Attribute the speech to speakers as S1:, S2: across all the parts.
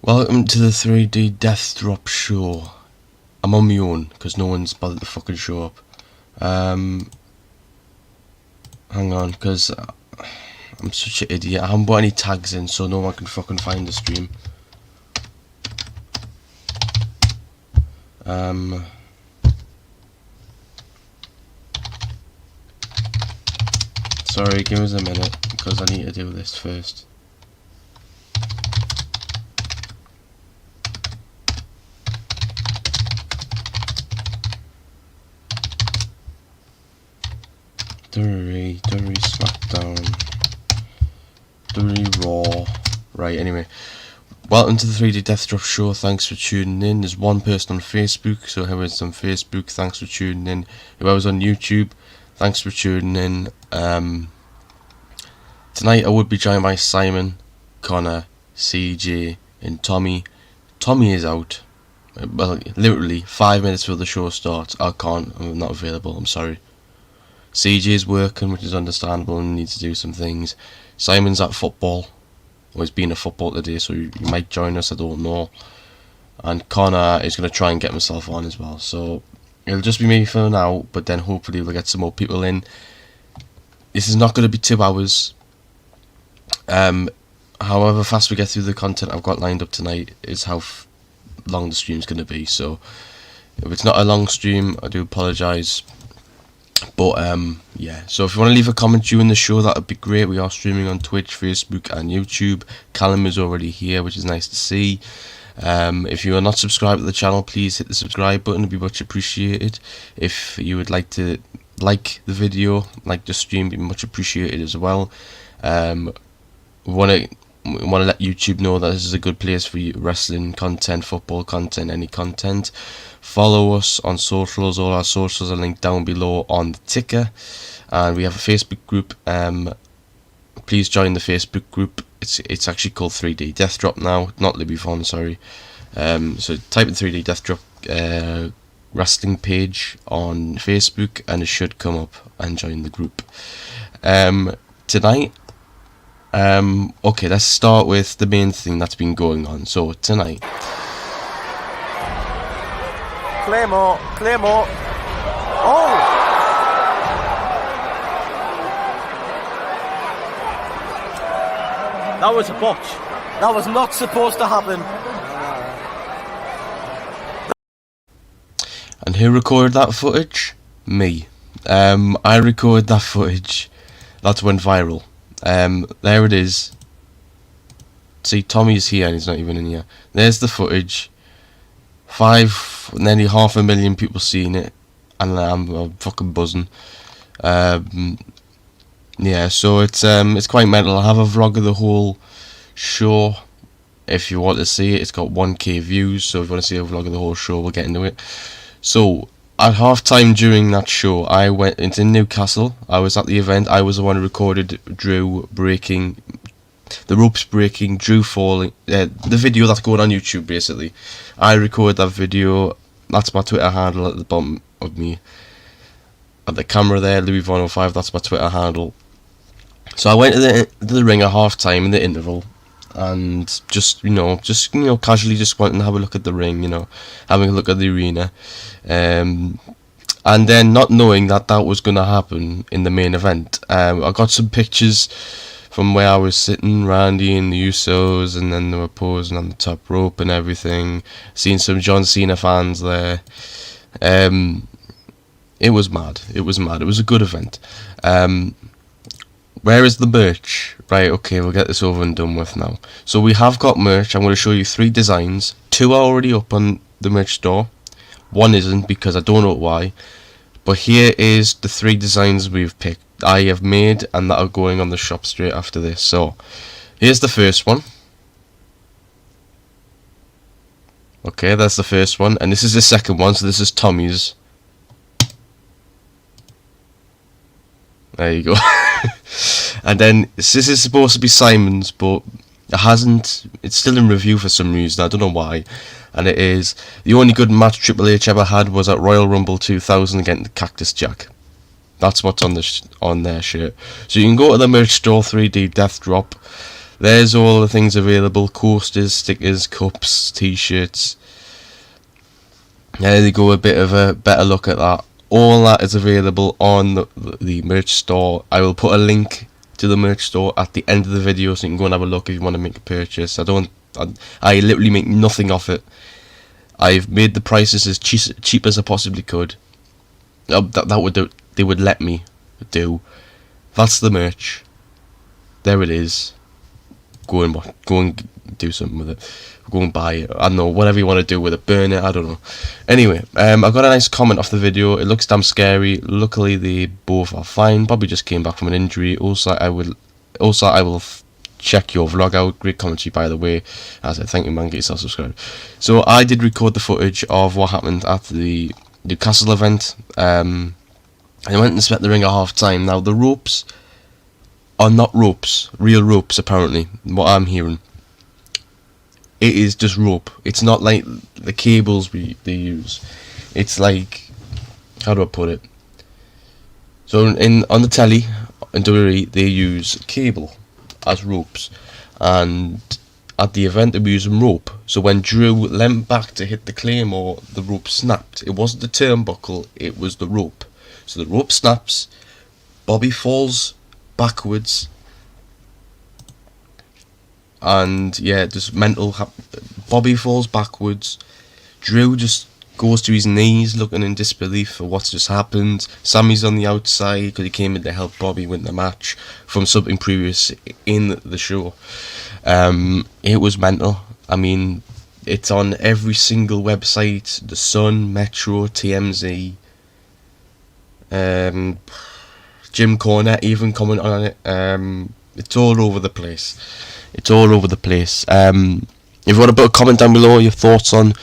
S1: Welcome to the 3D Death Drop show. I'm on my own because no one's bothered to fucking show up. Hang on, because I'm such an idiot. I haven't put any tags in so no one can fucking find the stream. Sorry, give us a minute because I need to do this first. Durry SmackDown, Durry Raw. Right, anyway. Welcome to the 3D Death Drop show, thanks for tuning in. There's one person on Facebook, so whoever's on Facebook, thanks for tuning in. Whoever's on YouTube, thanks for tuning in. Tonight I would be joined by Simon, Connor, CJ and Tommy. Tommy is out. Well, literally 5 minutes before the show starts. I'm not available, I'm sorry. CJ is working, which is understandable, and needs to do some things. Simon's at football, or he's been at football today, so he might join us, I don't know. And Connor is going to try and get himself on as well, so it'll just be me for now, but then hopefully we'll get some more people in. This is not going to be 2 hours. However fast we get through the content I've got lined up tonight is how long the stream's going to be, so if it's not a long stream, I do apologise. But yeah, so if you want to leave a comment during the show, that would be great. We are streaming on Twitch, Facebook and YouTube. Callum is already here, which is nice to see. If you are not subscribed to the channel, please hit the subscribe button, it would be much appreciated. If you would like to like the video, like the stream, it would be much appreciated as well. We want to let YouTube know that this is a good place for you, wrestling content, football content, any content. Follow us on socials. All our socials are linked down below on the ticker, and we have a Facebook group. Please join the Facebook group. It's actually called 3D Death Drop now, not Libby Fon, sorry. So type in 3D Death Drop wrestling page on Facebook and it should come up, and join the group. Tonight, okay, let's start with the main thing that's been going on. So tonight,
S2: Claymore. Oh! That was a botch. That was not supposed to happen.
S1: and who recorded that footage? Me. I recorded that footage. That went viral. There it is. See, Tommy's here and he's not even in here. There's the footage. Nearly 500,000 people seen it, and I'm fucking buzzing. Yeah, so it's quite mental. I have a vlog of the whole show. If you want to see it, it's got 1k views. So if you want to see a vlog of the whole show, we'll get into it. So at half time during that show, I went into Newcastle. I was at the event. I was the one who recorded Drew breaking the ropes, breaking, Drew falling, the video that's going on YouTube basically. I recorded that video. That's my Twitter handle at the bottom of me. At the camera there, Louis105, that's my Twitter handle. So I went to the ring at half time in the interval, and just casually just wanting to have a look at the ring, having a look at the arena. And then not knowing that was going to happen in the main event. I got some pictures from where I was sitting, Randy and the Usos, and then they were posing on the top rope and everything. Seen some John Cena fans there. It was mad. It was a good event. Where is the merch? Right, okay, we'll get this over and done with now. So we have got merch. I'm going to show you 3 designs. 2 are already up on the merch store. 1 isn't, because I don't know why. But here is the 3 designs I have made, and that are going on the shop straight after this. So here's the first one. Okay, that's the first one, and this is the second one. So this is Tommy's. There you go. And then this is supposed to be Simon's, but it hasn't. It's still in review for some reason. I don't know why. And it is the only good match Triple H ever had was at Royal Rumble 2000 against Cactus Jack. That's what's on their shirt. So you can go to the merch store, 3D Death Drop. there's all the things available: coasters, stickers, cups, t-shirts. There you go, a bit of a better look at that. All that is available on the merch store. I will put a link to the merch store at the end of the video, so you can go and have a look if you want to make a purchase. I literally make nothing off it. I've made the prices as cheap as I possibly could. They would let me do. That's the merch. There it is. Go and do something with it. Go and buy it. I don't know, whatever you want to do with it. Burn it, I don't know. Anyway, I got a nice comment off the video. It looks damn scary. Luckily they both are fine. Bobby just came back from an injury. Also I will check your vlog out. Great commentary, by the way. As I thank you, man, get yourself subscribed. So I did record the footage of what happened at the Newcastle event. I went and spent the ring at half time. Now the ropes are not ropes, real ropes apparently, what I'm hearing. It is just rope. It's not like the cables they use. It's like, how do I put it? So on the telly in WWE they use cable as ropes, and at the event they were using rope. So when Drew leant back to hit the Claymore, the rope snapped. It wasn't the turnbuckle, it was the rope. So the rope snaps, Bobby falls backwards, and yeah, just mental. Bobby falls backwards. Drew just goes to his knees, looking in disbelief for what's just happened. Sammy's on the outside because he came in to help Bobby win the match from something previous in the show. It was mental. I mean, it's on every single website: The Sun, Metro, TMZ. Jim Cornette even commented on it. It's all over the place. It's all over the place. If you want to put a comment down below, your thoughts on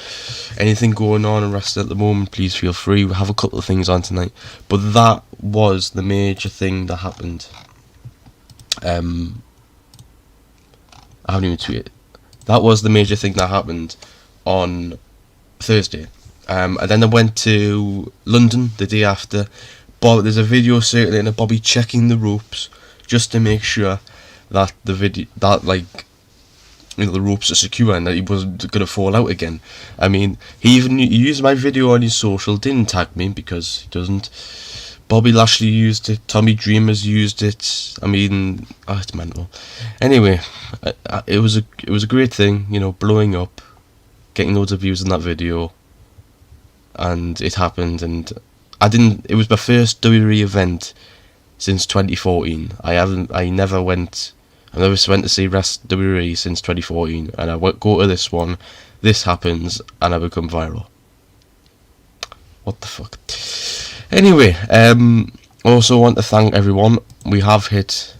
S1: anything going on in wrestling at the moment, please feel free. We have a couple of things on tonight, but that was the major thing that happened. I haven't even tweeted. That was the major thing that happened on Thursday. And then I went to London the day after. There's a video circulating of Bobby checking the ropes just to make sure that the ropes are secure and that he wasn't gonna fall out again. I mean, he used my video on his social, didn't tag me because he doesn't. Bobby Lashley used it. Tommy Dreamer's used it. I mean, it's mental. Anyway, it was a great thing, you know, blowing up, getting loads of views on that video, and it happened. And it was my first WWE event since 2014. I never went to see WWE since 2014, and I go to this one. This happens, and I become viral. What the fuck? Anyway, also want to thank everyone. We have hit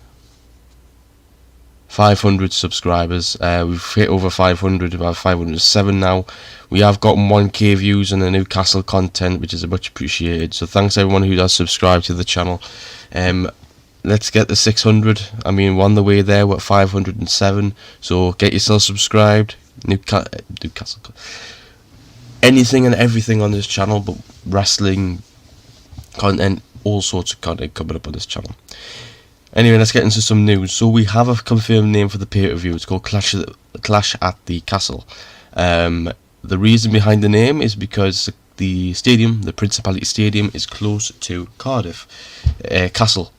S1: 500 subscribers. We've hit over 500, about 507 now. We have gotten 1k views on the Newcastle content, which is much appreciated. So thanks everyone who has subscribed to the channel. Let's get to 600. I mean, we're on the way there. We're at 507. So get yourself subscribed. Newcastle. Anything and everything on this channel, but wrestling content, all sorts of content coming up on this channel. Anyway, let's get into some news. So we have a confirmed name for the pay-per-view. It's called Clash at the Castle. The reason behind the name is because the stadium, the Principality Stadium, is close to Cardiff Castle.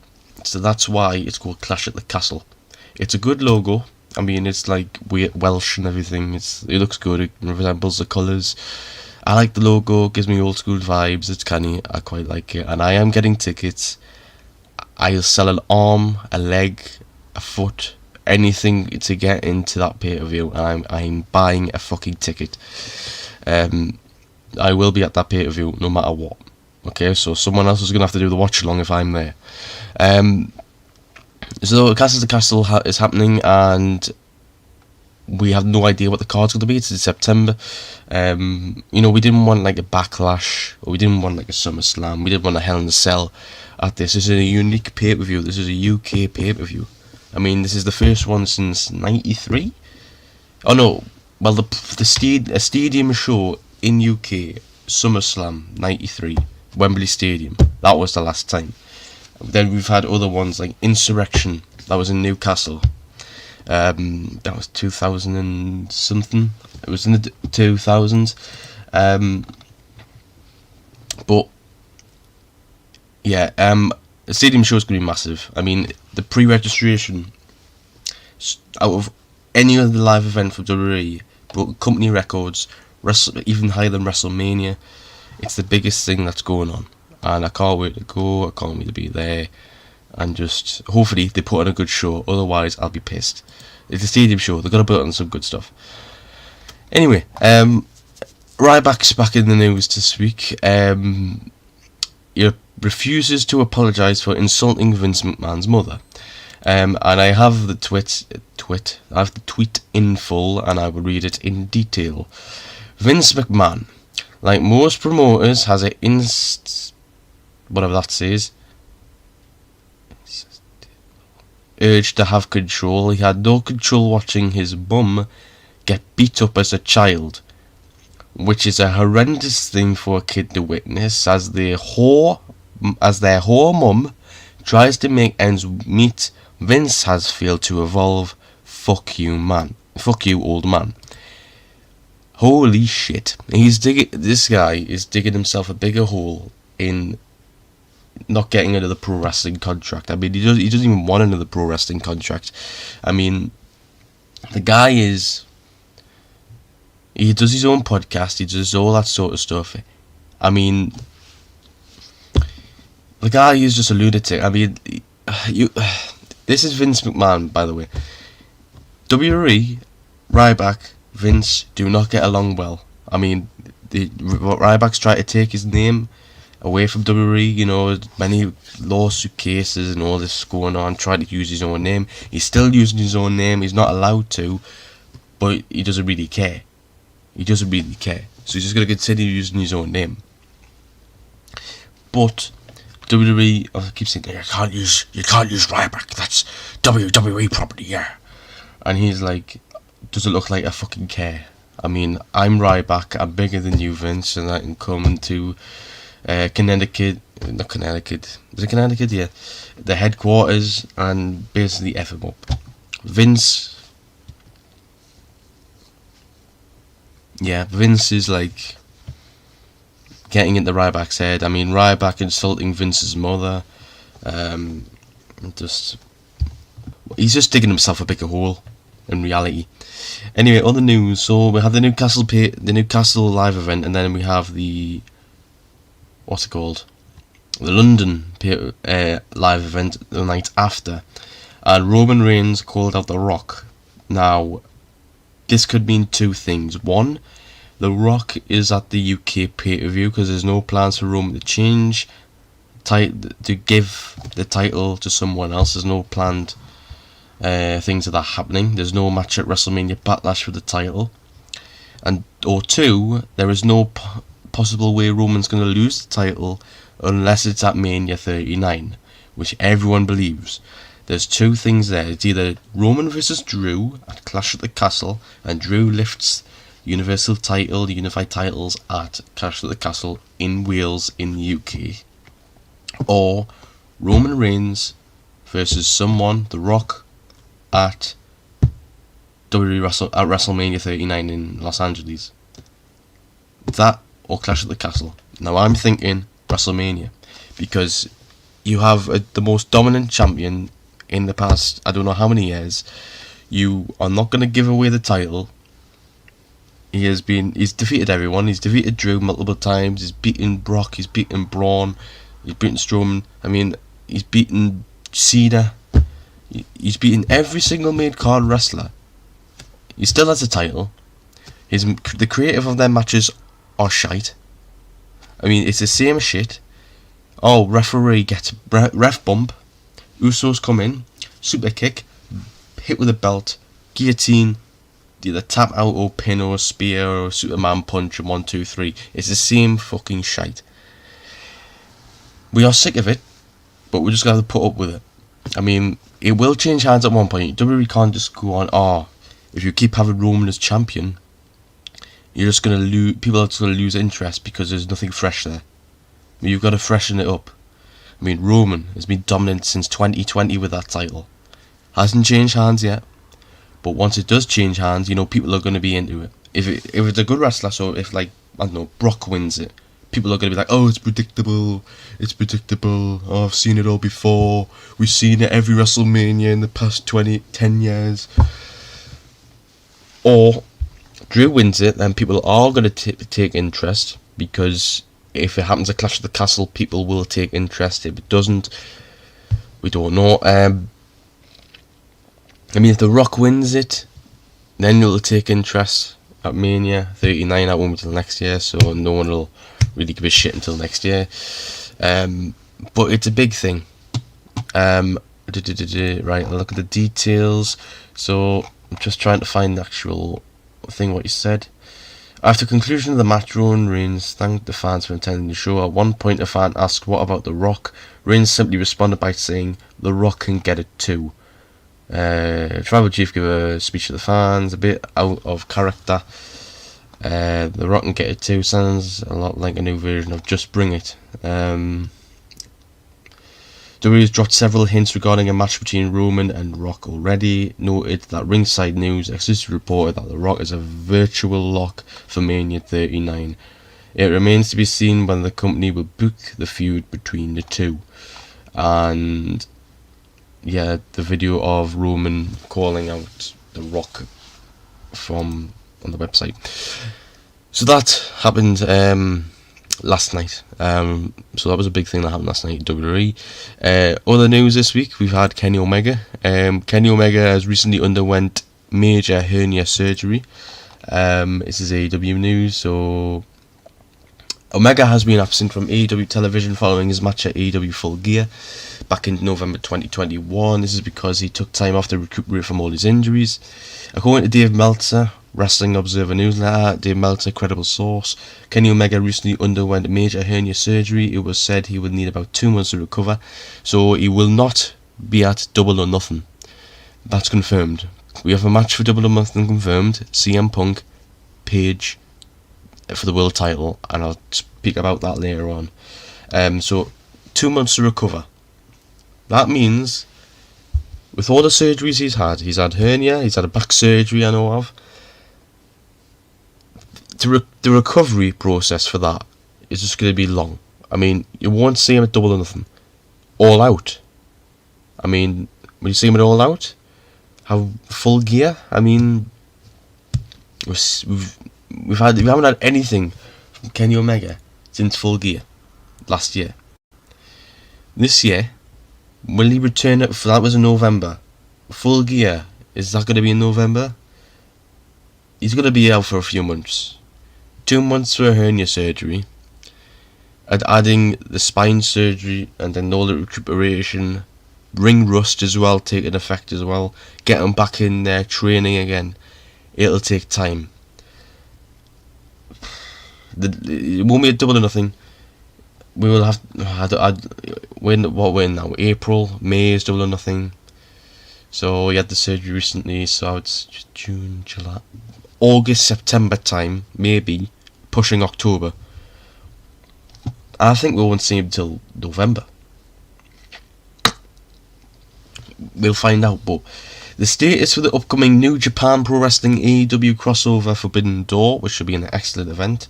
S1: So that's why it's called Clash at the Castle. It's a good logo. I mean, it's like Welsh and everything. It looks good. It resembles the colours. I like the logo. It gives me old school vibes. It's canny. I quite like it. And I am getting tickets. I'll sell an arm, a leg, a foot, anything to get into that pay-per-view, and I'm buying a fucking ticket. I will be at that pay-per-view no matter what. Okay, so someone else is going to have to do the watch-along if I'm there. So Clash at the Castle is happening, and we have no idea what the card's going to be. It's in September. You know, we didn't want like a Backlash, or we didn't want like a SummerSlam. We didn't want a Hell in a Cell at this. This is a unique pay-per-view. This is a UK pay-per-view. I mean, this is the first one since '93. Oh no, well a stadium show in UK, SummerSlam '93, Wembley Stadium. That was the last time. Then we've had other ones like Insurrection. That was in Newcastle. That was 2000 and something. It was in the 2000s. But yeah, the stadium show is going to be massive. I mean, the pre-registration out of any other live event for WWE broke company records, even higher than WrestleMania. It's the biggest thing that's going on, and I can't wait to go. I can't wait to be there, and just hopefully they put on a good show. Otherwise, I'll be pissed. It's a stadium show. They're gonna put on some good stuff. Anyway, Ryback's back in the news this week. He refuses to apologise for insulting Vince McMahon's mother. And I have the tweet in full, and I will read it in detail. Vince McMahon, like most promoters, has a whatever that says, urge to have control. He had no control watching his mum get beat up as a child, which is a horrendous thing for a kid to witness as their whore mum tries to make ends meet. Vince has failed to evolve. Fuck you, man. Fuck you, old man. Holy shit. This guy is digging himself a bigger hole in not getting another pro wrestling contract. I mean, he doesn't even want another pro wrestling contract. I mean, the guy is... He does his own podcast. He does all that sort of stuff. I mean, the guy is just a lunatic. I mean, this is Vince McMahon, by the way. WWE, Ryback, Vince do not get along well. I mean, Ryback's trying to take his name away from WWE. You know, many lawsuit cases and all this going on, trying to use his own name. He's still using his own name. He's not allowed to, but he doesn't really care. He doesn't really care. So he's just going to continue using his own name. But WWE, I keep saying, you can't use Ryback. That's WWE property, yeah. And he's like, does it look like I fucking care? I mean, I'm Ryback. I'm bigger than you, Vince, and I can come to Connecticut. Not Connecticut. Is it Connecticut? Yeah. The headquarters and basically F him up. Vince. Yeah, Vince is like getting into Ryback's head. I mean, Ryback insulting Vince's mother. He's just digging himself a bigger hole in reality. Anyway, other news. So we have the Newcastle live event, and then we have the the London live event the night after, and Roman Reigns called out The Rock. Now, this could mean two things. One, The Rock is at the UK pay-per-view because there's no plans for Roman to change to give the title to someone else. There's no planned things of that happening. There's no match at WrestleMania Backlash for the title. Or two, there is no possible way Roman's going to lose the title unless it's at Mania 39, which everyone believes. There's two things there. It's either Roman versus Drew at Clash at the Castle, and Drew lifts Universal title, the unified titles at Clash at the Castle in Wales in the UK, or Roman Reigns versus someone, The Rock, at WrestleMania 39 in Los Angeles. That or Clash at the Castle. Now I'm thinking WrestleMania, because you have the most dominant champion in the past, I don't know how many years. You are not going to give away the title. He's defeated everyone. He's defeated Drew multiple times. He's beaten Brock. He's beaten Braun. He's beaten Strowman. I mean, he's beaten Cena. He's beaten every single mid-card wrestler. He still has the title. The creative of their matches are shite. I mean, it's the same shit. Oh, referee gets ref bump. Usos come in, super kick, hit with a belt, guillotine, either tap out or pin or spear or Superman punch and 1, 2, 3. It's the same fucking shite. We are sick of it, but we're just gonna have to put up with it. I mean, it will change hands at one point. WWE can't just go on, if you keep having Roman as champion, you're just gonna lose. People are just gonna lose interest because there's nothing fresh there. I mean, you've got to freshen it up. I mean, Roman has been dominant since 2020 with that title. Hasn't changed hands yet. But once it does change hands, you know, people are going to be into it. If it's a good wrestler, so if, like, I don't know, Brock wins it, people are going to be like, oh, it's predictable, oh, I've seen it all before, we've seen it every WrestleMania in the past 10 years. Or Drew wins it, then people are going to take interest, because if it happens at Clash of the Castle, people will take interest. If it doesn't, we don't know. I mean, if The Rock wins it, then you'll take interest at Mania 39. That won't be till next year, so no one will really give a shit until next year. But it's a big thing. Right, I'll look at the details. So I'm just trying to find the actual thing what he said. After conclusion of the match, Roman Reigns thanked the fans for attending the show. At one point, a fan asked, "What about The Rock?" Reigns simply responded by saying, "The Rock can get it too." Tribal Chief gave a speech to the fans, a bit out of character. The Rock can get it too sounds a lot like a new version of Just Bring It. WWE has dropped several hints regarding a match between Roman and Rock already. Noted that Ringside News exclusively reported that The Rock is a virtual lock for Mania 39. It remains to be seen when the company will book the feud between the two. And yeah, the video of Roman calling out The Rock from on the website. So that happened last night. So that was a big thing that happened last night in WWE. Other news this week, we've had Kenny Omega. Kenny Omega has recently underwent major hernia surgery. This is AEW news. So Omega has been absent from AEW television following his match at AEW Full Gear back in November 2021. This is because he took time off to recuperate from all his injuries. According to Dave Meltzer, Wrestling Observer Newsletter, Dave Meltzer, credible source, Kenny Omega recently underwent major hernia surgery. It was said he would need about 2 months to recover, so he will not be at Double or Nothing. That's confirmed. We have a match for Double or Nothing confirmed. CM Punk, Page for the world title, and I'll speak about that later on. So 2 months to recover. That means with all the surgeries he's had hernia, he's had a back surgery I know of. The recovery process for that is just going to be long. I mean, you won't see him at Double or Nothing. All Out. I mean, when you see him at All Out, have Full Gear. I mean, we haven't had anything from Kenny Omega since Full Gear last year. This year, will he return? That was in November. Full Gear, is that going to be in November? He's going to be out for a few months. 2 months for a hernia surgery, and adding the spine surgery and then all the recuperation, ring rust as well taking effect as well, get him back in there training again. It'll take time. It won't be a Double or Nothing. We will have we're in now, April, May is Double or Nothing. So he had the surgery recently, so it's June, July, August, September time, maybe pushing October. I think we won't see him till November. We'll find out. But the status for the upcoming New Japan Pro Wrestling AEW crossover Forbidden Door, which should be an excellent event,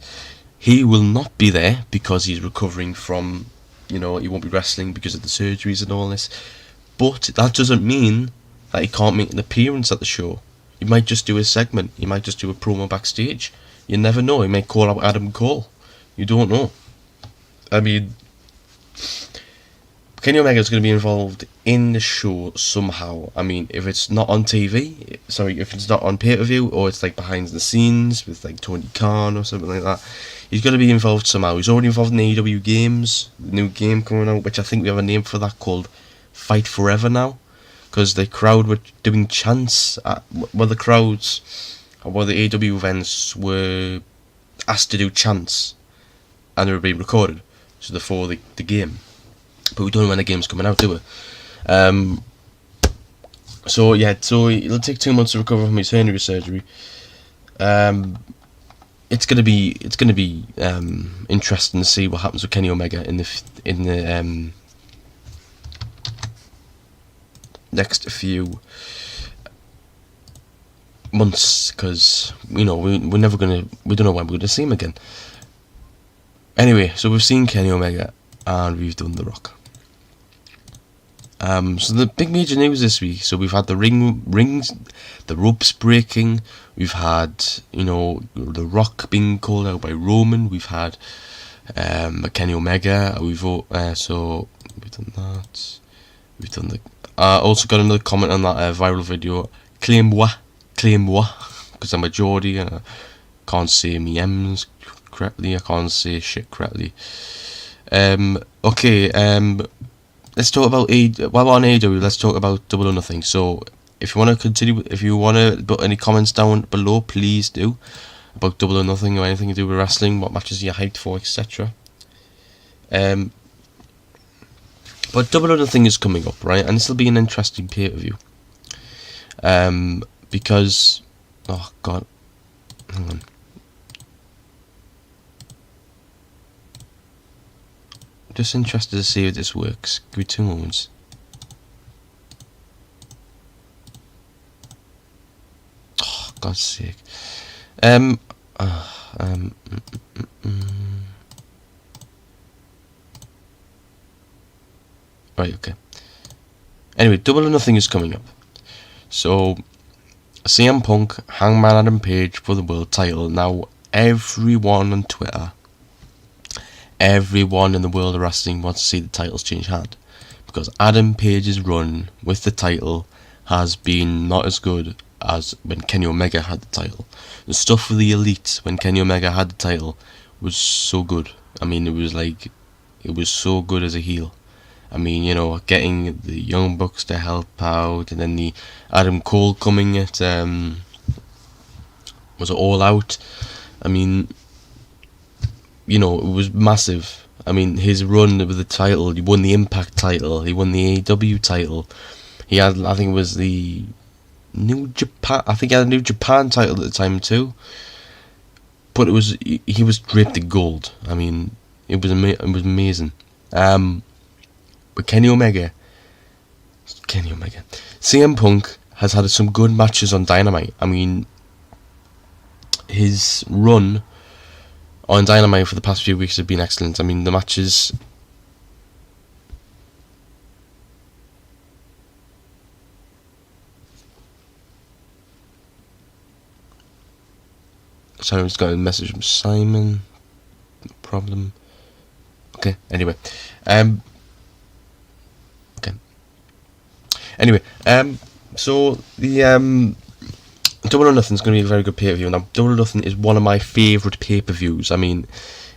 S1: he will not be there because he's recovering from, he won't be wrestling because of the surgeries and all this. But that doesn't mean that he can't make an appearance at the show. He might just do a segment. He might just do a promo backstage. You never know. He may call out Adam Cole. You don't know. I mean, Kenny Omega is going to be involved in the show somehow. I mean, if it's not on TV, if it's not on pay-per-view, or it's like behind the scenes with like Tony Khan or something like that, he's going to be involved somehow. He's already involved in the AEW games, the new game coming out, which I think we have a name for that called Fight Forever now. Because the crowd were doing chants. The AEW events were asked to do chants, and they were being recorded, so before the game. But we don't know when the game's coming out, do we? So it'll take 2 months to recover from his hernia surgery. It's gonna be interesting to see what happens with Kenny Omega in the next few months, because we're never gonna, we don't know when we're gonna see him again. Anyway, so we've seen Kenny Omega and we've done The Rock. So the big major news this week. So we've had the rings, the ropes breaking. We've had The Rock being called out by Roman. We've had Kenny Omega. So we've done that. We've done the. Also got another comment on that viral video. Claim moi, because I'm a Geordie and I can't say me M's correctly. I can't say shit correctly. Okay. Let's talk about while we're on AEW, let's talk about Double or Nothing. So if you want to continue, if you want to put any comments down below, please do, about Double or Nothing or anything to do with wrestling, what matches you're hyped for, etc. But Double or Nothing is coming up, right? And this will be an interesting pay-per-view. Because, oh god, hang on. Just interested to see if this works. Give me 2 moments. Oh, God's sake. Right, okay. Anyway, Double or Nothing is coming up. So, CM Punk, Hangman Adam Page for the world title. Now, everyone on Twitter, everyone in the world of wrestling wants to see the titles change hand, because Adam Page's run with the title has been not as good as when Kenny Omega had the title. The stuff with the Elite when Kenny Omega had the title was so good. I mean, it was so good as a heel. I mean, getting the Young Bucks to help out, and then the Adam Cole coming at was it All Out? I mean, it was massive. I mean, his run with the title, he won the Impact title, he won the AEW title. He had, I think it was the New Japan, he had a New Japan title at the time too. But he was draped in gold. I mean, it was amazing. But Kenny Omega, CM Punk has had some good matches on Dynamite. I mean, his run on Dynamite for the past few weeks have been excellent. I mean, the matches. Sorry, I just got a message from Simon. No problem. Okay. Anyway, okay. Anyway, so the Double or Nothing is going to be a very good pay-per-view. Now, Double or Nothing is one of my favourite pay-per-views. I mean,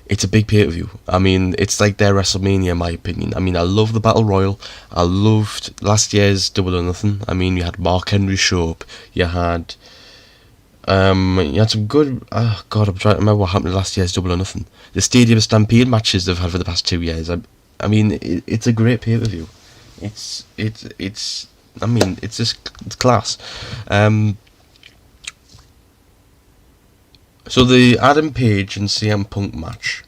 S1: it's a big pay-per-view. I mean, it's like their WrestleMania, in my opinion. I mean, I love the Battle Royal. I loved last year's Double or Nothing. I mean, you had Mark Henry show up. You had some good. Oh God, I'm trying to remember what happened to last year's Double or Nothing. The Stadium Stampede matches they've had for the past 2 years. I mean, it's a great pay-per-view. It's I mean, it's class. So the Adam Page and CM Punk match.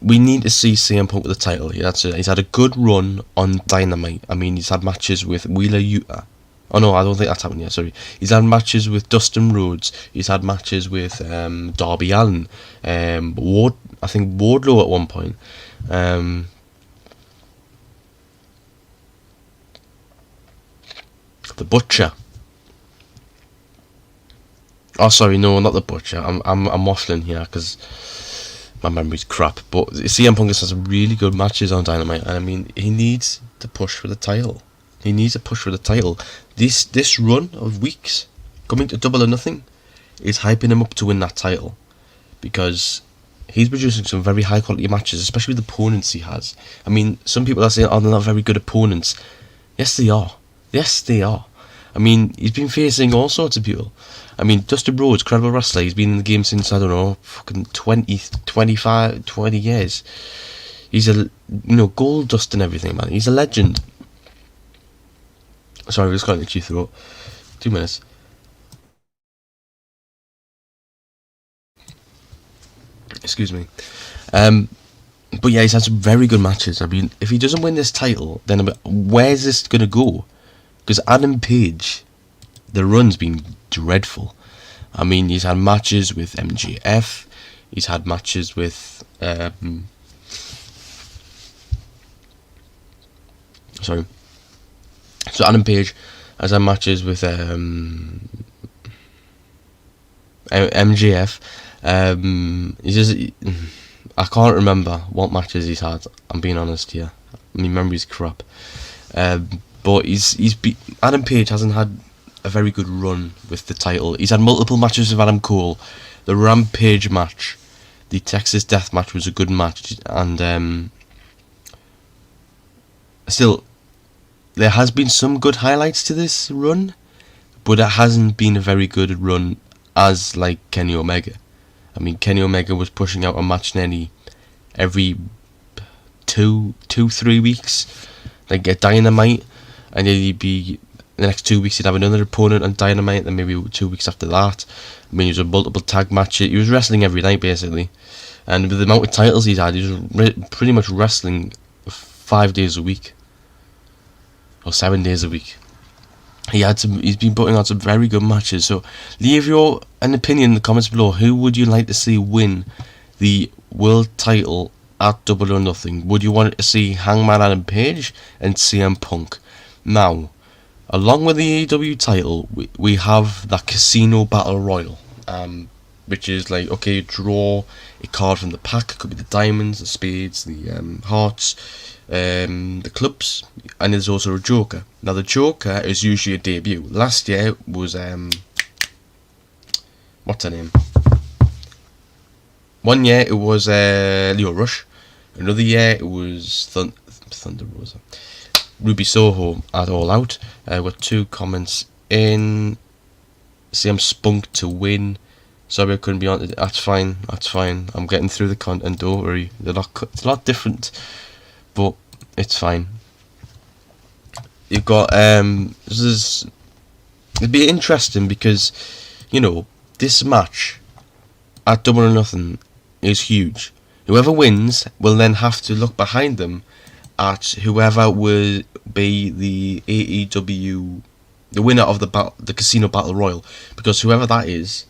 S1: We need to see CM Punk with the title. He's had a good run on Dynamite. I mean, he's had matches with Wheeler Yuta. Oh no, I don't think that's happened yet. Sorry. He's had matches with Dustin Rhodes. He's had matches with Darby Allin, I think Wardlow at one point. The Butcher. Oh, sorry, no, not the Butcher. I'm waffling here because my memory's crap. But CM Punk has some really good matches on Dynamite, and I mean, he needs to push for the title. This run of weeks coming to Double or Nothing is hyping him up to win that title, because he's producing some very high quality matches, especially with the opponents he has. I mean, some people are saying, oh, they're not very good opponents. Yes, they are. I mean, he's been facing all sorts of people. I mean, Dustin Rhodes, credible wrestler, he's been in the game since, I don't know, fucking 20 years. He's a, gold dust and everything, man. He's a legend. Sorry, I just got an itchy throat. 2 minutes. Excuse me. But yeah, he's had some very good matches. I mean, if he doesn't win this title, then where's this going to go? Because Adam Page the run's been dreadful. I mean, he's had matches with MJF, he's had matches with so Adam Page has had matches with MJF. I can't remember what matches he's had. I'm being honest here. My memory's crap. But Adam Page hasn't had a very good run with the title. He's had multiple matches with Adam Cole. The Rampage match, the Texas Death match, was a good match, and still, there has been some good highlights to this run, but it hasn't been a very good run as like Kenny Omega. I mean, Kenny Omega was pushing out a match nearly every 3 weeks, like get Dynamite, and then he'd be the next 2 weeks he'd have another opponent on Dynamite, and maybe 2 weeks after that. I mean, he was a multiple tag match. He was wrestling every night basically, and with the amount of titles he's had, he was pretty much wrestling 5 days a week or 7 days a week. He's been putting on some very good matches. So leave an opinion in the comments below. Who would you like to see win the world title at Double or Nothing? Would you want to see Hangman Adam Page and CM Punk? Now, along with the AEW title, we have that Casino Battle Royal, which is like, okay, draw a card from the pack. It could be the diamonds, the spades, the hearts, the clubs, and there's also a Joker. Now the Joker is usually a debut. Last year was what's her name? One year it was Leo Rush. Another year it was Thunder Rosa. Ruby Soho at All Out. With 2 comments in. CM Spunk to win. Sorry I couldn't be on. That's fine. I'm getting through the content. Don't worry. It's a lot different, but it's fine. You've got it'd be interesting because, you know, this match at Double or Nothing is huge. Whoever wins will then have to look behind them at whoever will be the AEW, the winner of the Casino Battle Royal, because whoever that is,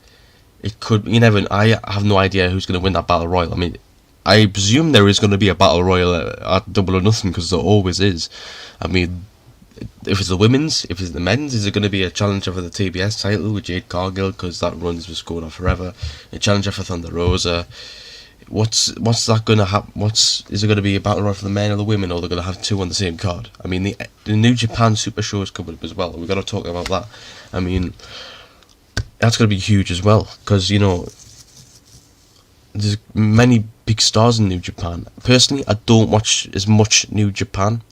S1: it could, you never. I have no idea who's going to win that Battle Royal. I mean, I presume there is going to be a Battle Royal at Double or Nothing, because there always is. I mean, if it's the women's, if it's the men's, is it going to be a challenger for the TBS title with Jade Cargill, because that run's just going on forever? A challenger for Thunder Rosa. What's that going to happen? Is it going to be a battle royal for the men or the women, or they're going to have 2 on the same card? I mean, the New Japan Super Show is coming up as well. We've got to talk about that. I mean, that's going to be huge as well, because, you know, there's many big stars in New Japan. Personally, I don't watch as much New Japan.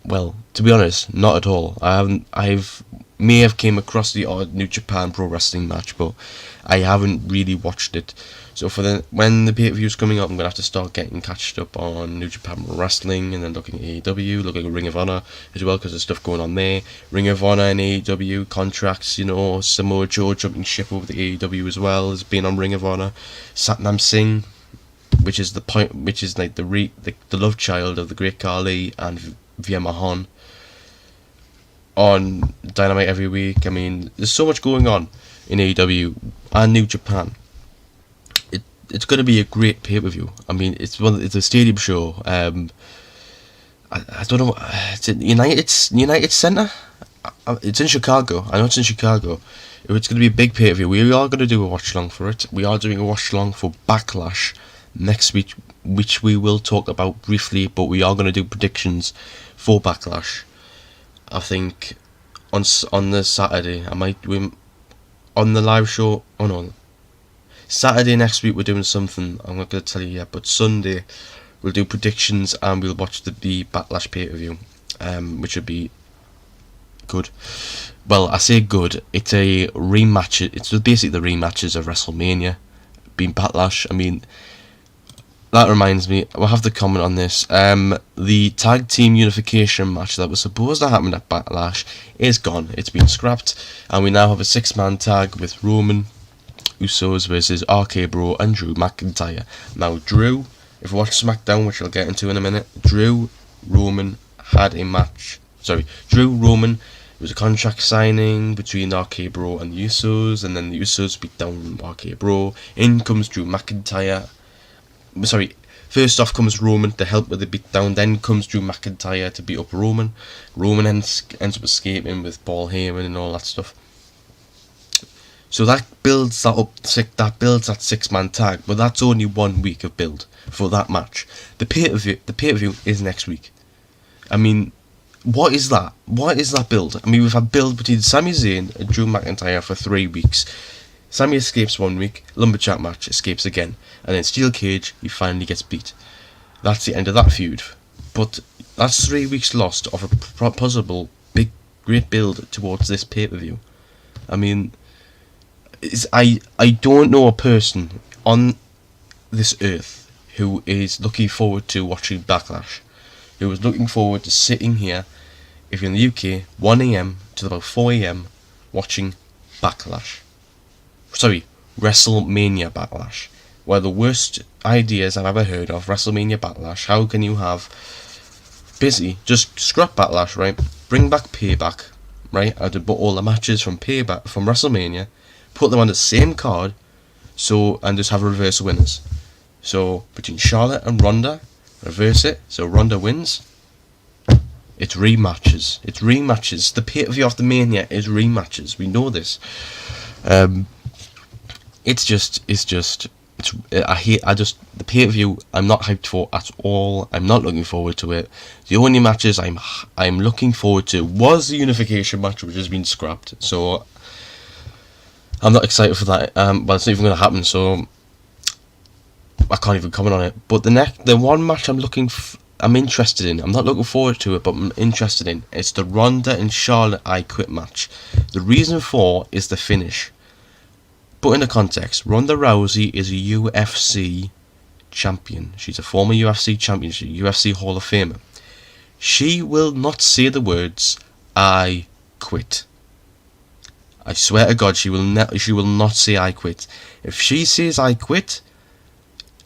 S1: Well, to be honest, not at all. I've may have came across the odd New Japan Pro Wrestling match, but I haven't really watched it. So when the pay-per-view's coming up, I'm gonna have to start getting catched up on New Japan Pro Wrestling, and then looking at AEW, looking at Ring of Honor as well, because there's stuff going on there. Ring of Honor and AEW contracts, you know, Samoa Joe jumping ship over the AEW as well as being on Ring of Honor. Satnam Singh, which is like the love child of the Great Khali and Via Mahan, on Dynamite every week. I mean, there's so much going on in AEW and New Japan. It's going to be a great pay-per-view. I mean, it's a stadium show. I don't know. It's in United Center. It's in Chicago. I know it's in Chicago. It's going to be a big pay-per-view. We are going to do a watch-along for it. We are doing a watch-along for Backlash next week, which we will talk about briefly, but we are going to do predictions for Backlash. I think on the Saturday, on the live show. Oh no, Saturday next week we're doing something. I'm not going to tell you yet, but Sunday we'll do predictions and we'll watch the Backlash pay-per-view, which would be good. Well, I say good. It's a rematch. It's basically the rematches of WrestleMania being Backlash. I mean, that reminds me, we'll have to comment on this. The tag team unification match that was supposed to happen at Backlash is gone. It's been scrapped, and we now have a 6-man tag with Roman Usos versus RK Bro and Drew McIntyre. Now, Drew, if you watch SmackDown, which I'll get into in a minute, Drew Roman was a contract signing between RK Bro and the Usos, and then the Usos beat down RK Bro. In comes Drew McIntyre. Sorry, first off comes Roman to help with the beatdown, then comes Drew McIntyre to beat up Roman. Roman ends up escaping with Paul Heyman and all that stuff. So that builds that up. That builds that 6-man tag, but that's only 1 week of build for that match. The pay-per-view is next week. I mean, what is that? What is that build? I mean, we've had build between Sami Zayn and Drew McIntyre for 3 weeks. Sami escapes 1 week, lumberjack match, escapes again, and then steel cage, he finally gets beat. That's the end of that feud. But that's 3 weeks lost of a possible big, great build towards this pay-per-view. I mean, I don't know a person on this earth who is looking forward to watching Backlash, who is looking forward to sitting here, if you're in the UK, 1 AM to about 4 AM, watching Backlash. Sorry, WrestleMania Backlash. One of the worst ideas I've ever heard of, WrestleMania Backlash. How can you have... Basically, just scrap Backlash, right? Bring back Payback, right? I'd put all the matches from Payback, from WrestleMania, put them on the same card, and just have reverse winners. So, between Charlotte and Ronda, reverse it, so Ronda wins. It's rematches. It's rematches. The pay-per-view after Mania is rematches. We know this. The pay-per-view I'm not hyped for at all. I'm not looking forward to it. The only matches I'm looking forward to was the unification match, which has been scrapped, so I'm not excited for that. Well, it's not even going to happen, so I can't even comment on it. But the one match I'm interested in, I'm not looking forward to it, but I'm interested in, it's the Ronda and Charlotte I Quit match. The reason for is the finish. Put into context, Ronda Rousey is a UFC champion. She's a former UFC champion. She's a UFC Hall of Famer. She will not say the words, "I quit." I swear to God, she will not say "I quit." If she says "I quit,"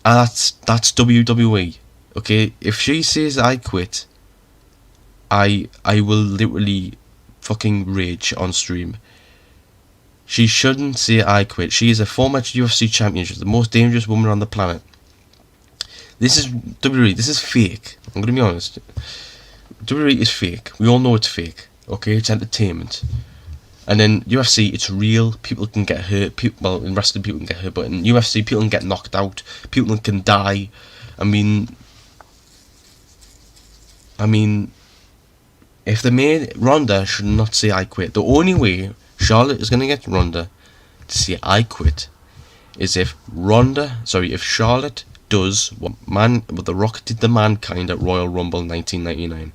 S1: that's WWE. Okay, if she says "I quit," I will literally fucking rage on stream. She shouldn't say "I quit." She is a former UFC champion. She's the most dangerous woman on the planet. This is WWE. This is fake. I'm going to be honest. WWE is fake. We all know it's fake. Okay, it's entertainment. And then UFC, it's real. People can get hurt. In wrestling, people can get hurt, but in UFC, people can get knocked out. People can die. I mean, if they made Ronda should not say "I quit." The only way Charlotte is going to get Ronda to say "I quit" is if Charlotte does what The Rock did to Mankind at Royal Rumble 1999.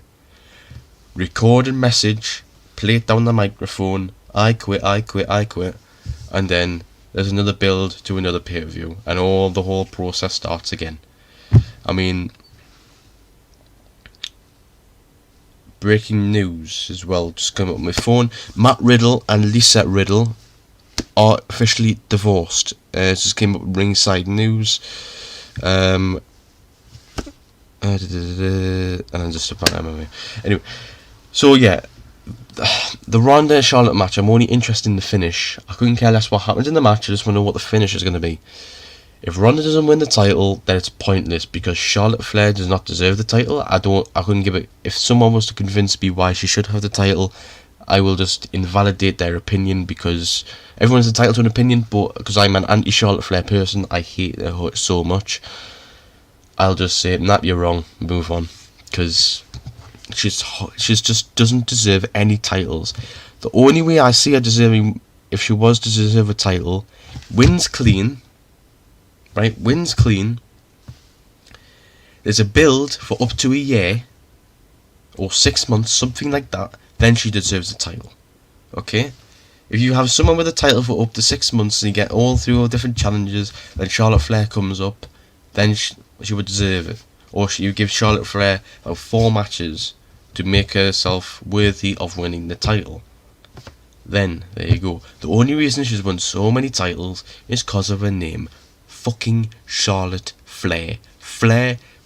S1: Record a message, play it down the microphone, "I quit, I quit, I quit," and then there's another build to another pay-per-view, and the whole process starts again. I mean, breaking news as well, just coming up on my phone. Matt Riddle and Lisa Riddle are officially divorced. It just came up with Ringside News. And then just about MMA. Anyway, so yeah, the Ronda and Charlotte match, I'm only interested in the finish. I couldn't care less what happens in the match, I just want to know what the finish is going to be. If Ronda doesn't win the title, then it's pointless, because Charlotte Flair does not deserve the title. I couldn't give it. If someone was to convince me why she should have the title, I will just invalidate their opinion, because everyone's entitled to an opinion, but because I'm an anti-Charlotte Flair person, I hate her so much, I'll just say, "Nah, you're wrong, move on," because she's just doesn't deserve any titles. The only way I see her deserving, if she was to deserve a title, wins clean. Right, wins clean. There's a build for up to a year or 6 months, something like that. Then she deserves the title. Okay, if you have someone with a title for up to 6 months and you get all through all different challenges, then Charlotte Flair comes up, then she would deserve it. Or you give Charlotte Flair 4 matches to make herself worthy of winning the title. Then there you go. The only reason she's won so many titles is because of her name. Fucking Charlotte Flair.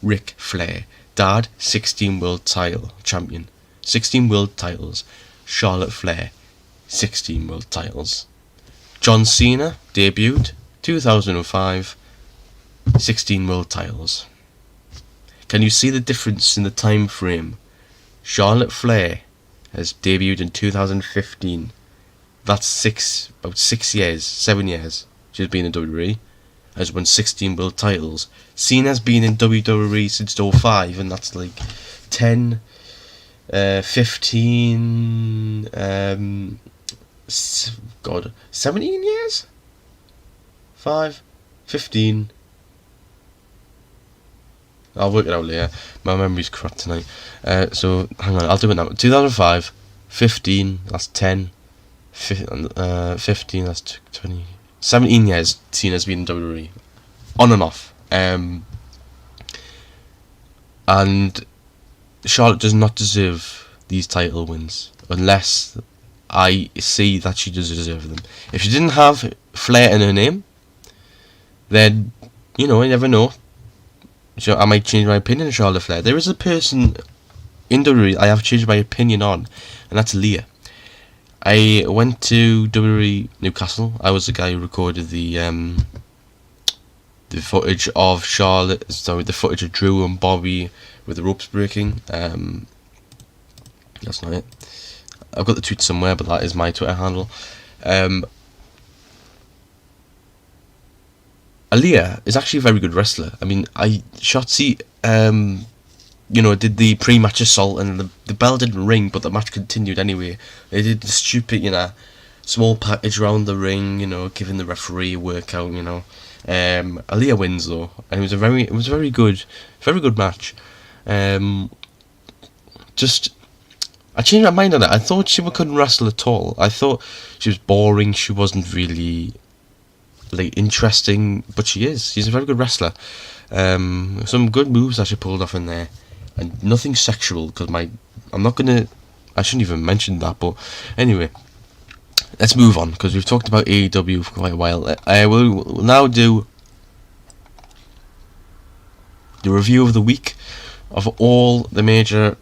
S1: Ric Flair. Dad, 16 world title champion. 16 world titles. Charlotte Flair, 16 world titles. John Cena debuted 2005, 16 world titles. Can you see the difference in the time frame? Charlotte Flair has debuted in 2015. That's about 7 years she's been in WWE. Has won 16 world titles. Cena's been in WWE since 2005, and that's like 10, 15, 17 years? 5, 15. I'll work it out later. My memory's crap tonight. So, hang on, I'll do it now. 2005, 15, that's 10, 15, that's 20. 17 years Cena's been in WWE. On and off. And Charlotte does not deserve these title wins unless I see that she does deserve them. If she didn't have Flair in her name, then, you never know. So I might change my opinion on Charlotte Flair. There is a person in WWE I have changed my opinion on, and that's Leah. I went to WWE Newcastle. I was the guy who recorded the footage of the footage of Drew and Bobby with the ropes breaking. That's not it. I've got the tweet somewhere, but that is my Twitter handle. Aaliyah is actually a very good wrestler. I mean, Shotzi, did the pre-match assault, and the bell didn't ring, but the match continued anyway. They did the stupid, small package around the ring, giving the referee a workout, Aaliyah wins though, and it was a very good match. I changed my mind on it. I thought she couldn't wrestle at all. I thought she was boring. She wasn't really interesting, but she is. She's a very good wrestler. Some good moves that she pulled off in there, and nothing sexual. Because I shouldn't even mention that. But anyway, let's move on because we've talked about AEW for quite a while. We'll now do the review of the week of all the major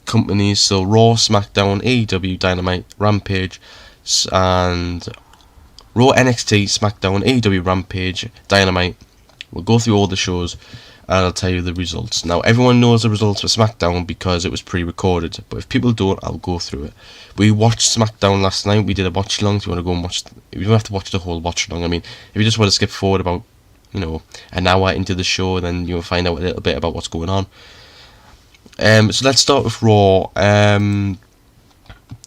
S1: companies. So Raw, SmackDown, AEW, Dynamite, Rampage, and Raw, NXT, SmackDown, AEW, Rampage, Dynamite. We'll go through all the shows and I'll tell you the results. Now, everyone knows the results for SmackDown because it was pre-recorded, but if people don't, I'll go through it. We watched SmackDown last night. We did a watch along. If you want to go and watch, you don't have to watch the whole watch along. I mean, if you just want to skip forward about an hour into the show, then you'll find out a little bit about what's going on. So let's start with Raw.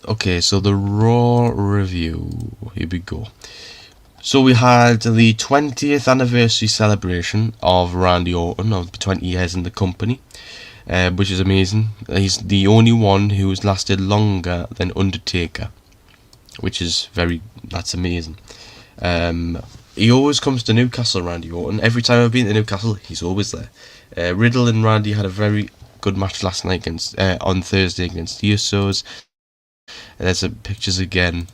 S1: Okay, so the Raw review. Here we go. So we had the 20th anniversary celebration of Randy Orton, of 20 years in the company, which is amazing. He's the only one who has lasted longer than Undertaker, that's amazing. He always comes to Newcastle, Randy Orton. Every time I've been to Newcastle, he's always there. Riddle and Randy had a very good match last night on Thursday against the Usos. There's pictures again.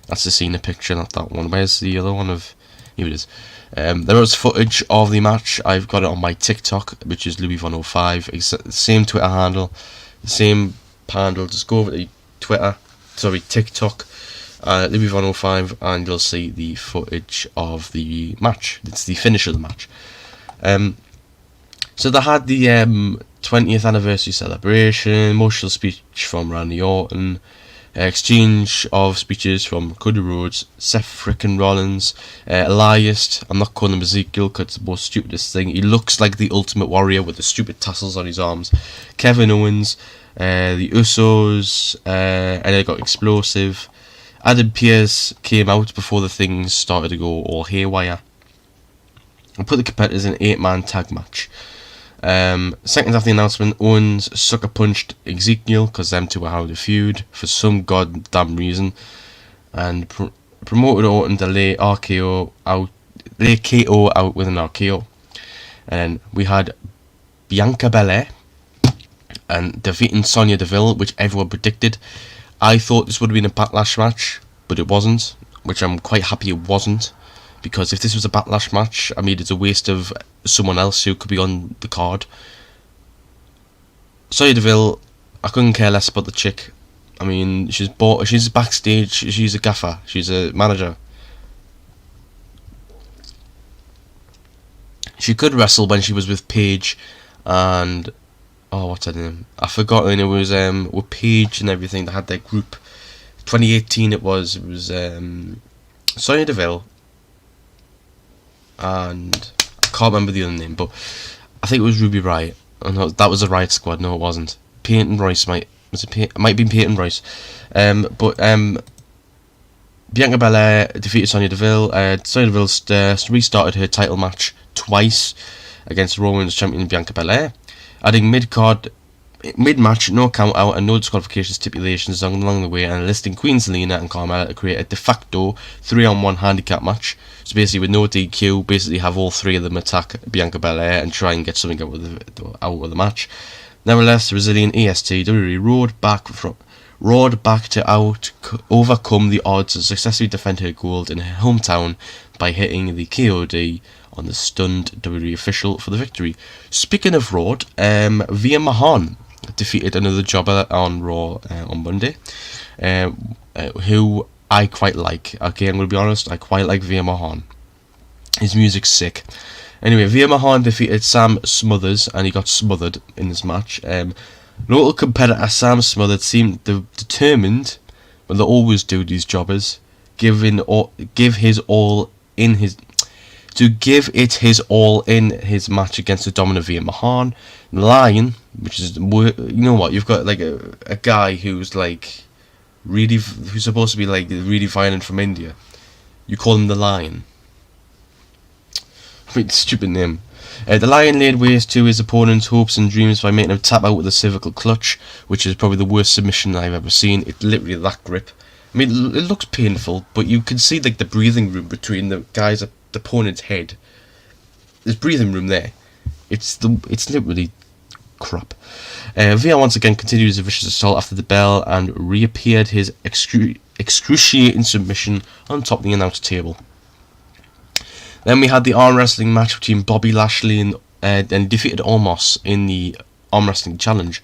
S1: That's the Cena picture, not that one. Where's the other one of... Here it is. There was footage of the match. I've got it on my TikTok, which is Louis105. It's the same Twitter handle. The same handle. Just go over to TikTok, Louis105, and you'll see the footage of the match. It's the finish of the match. So they had the 20th anniversary celebration, emotional speech from Randy Orton, exchange of speeches from Cody Rhodes, Seth frickin' Rollins, Elias. I'm not calling him Ezekiel because it's the most stupidest thing. He looks like the Ultimate Warrior with the stupid tassels on his arms. Kevin Owens, the Usos, and it got explosive. Adam Pearce came out before the things started to go all haywire and put the competitors in an 8-man tag match. Second after the announcement, Owens sucker punched Ezekiel because them two were having a feud for some goddamn reason, and promoted Orton to lay KO out with an RKO. And then we had Bianca Belair and defeating Sonya Deville, which everyone predicted. I thought this would have been a Backlash match, but it wasn't, which I'm quite happy it wasn't. Because if this was a Backlash match, I mean, it's a waste of someone else who could be on the card. Sonya Deville, I couldn't care less about the chick. I mean, she's backstage. She's a gaffer. She's a manager. She could wrestle when she was with Paige, and what's her name? I forgot. And it was with Paige and everything. They had their group. 2018. It was Sonya Deville, and I can't remember the other name, but I think it was Ruby Riott. Oh, no, that was the Riott Squad. No, it wasn't. Peyton Royce it might be Peyton Royce. But Bianca Belair defeated Sonya Deville. Sonya Deville restarted her title match twice against Raw Women's Champion Bianca Belair, adding mid-match, no count out and no disqualification stipulations along the way, and enlisting Queen Zelina and Carmella to create a de facto 3-on-1 handicap match. So basically, with no DQ, basically have all three of them attack Bianca Belair and try and get something out of the match. Nevertheless, the Brazilian EST WWE roared back to overcome the odds and successfully defend her gold in her hometown by hitting the KOD on the stunned WWE official for the victory. Speaking of roared, Via Mahan defeated another jobber on Raw on Monday, who I quite like. Okay, I'm going to be honest, I quite like Via Mahan. His music's sick. Anyway, Via Mahan defeated Sam Smothers, and he got smothered in this match. Local competitor Sam Smothers seemed determined, but they always do, these jobbers, give it his all in his match against the dominant Via Mahan. The Lion, which is, you know what, you've got like a guy who's like who's supposed to be like really violent from India. You call him the Lion. I mean, stupid name. The Lion laid waste to his opponent's hopes and dreams by making him tap out with a cervical clutch, which is probably the worst submission I've ever seen. It's literally that grip. I mean, it looks painful, but you can see like the breathing room between the guy's opponent's head. There's breathing room there. It's literally crap. Via once again continued his vicious assault after the bell and reappeared his excruciating submission on top of the announce table. Then we had the arm wrestling match between Bobby Lashley and defeated Omos in the arm wrestling challenge.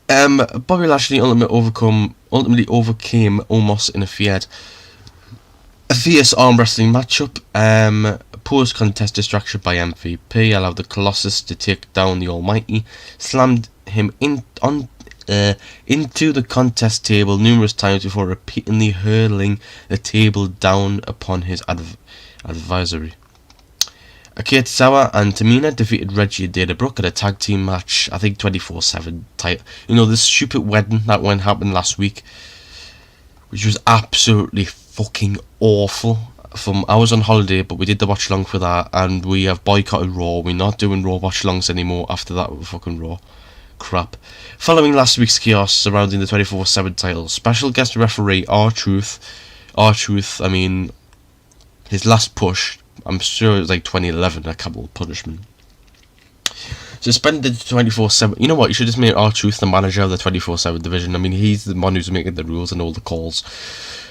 S1: Bobby Lashley ultimately overcame Omos in a fierce arm wrestling matchup. Post contest distraction by MVP allowed the Colossus to take down the Almighty, slammed him into the contest table numerous times before repeatedly hurling the table down upon his adversary. Akira Tozawa and Tamina defeated Reggie and Dana Brooke at a tag team match, I think 24/7 title. You know, this stupid wedding that happened last week, which was absolutely fucking awful. I was on holiday, but we did the watch along for that, and we have boycotted Raw. We're not doing Raw watch alongs anymore after that fucking Raw crap. Following last week's chaos surrounding the 24/7 title, special guest referee R-Truth, I mean, his last push, I'm sure it was like 2011, a capital punishment. Suspended 24/7. You know what? You should just make R-Truth the manager of the 24/7 division. I mean, he's the one who's making the rules and all the calls.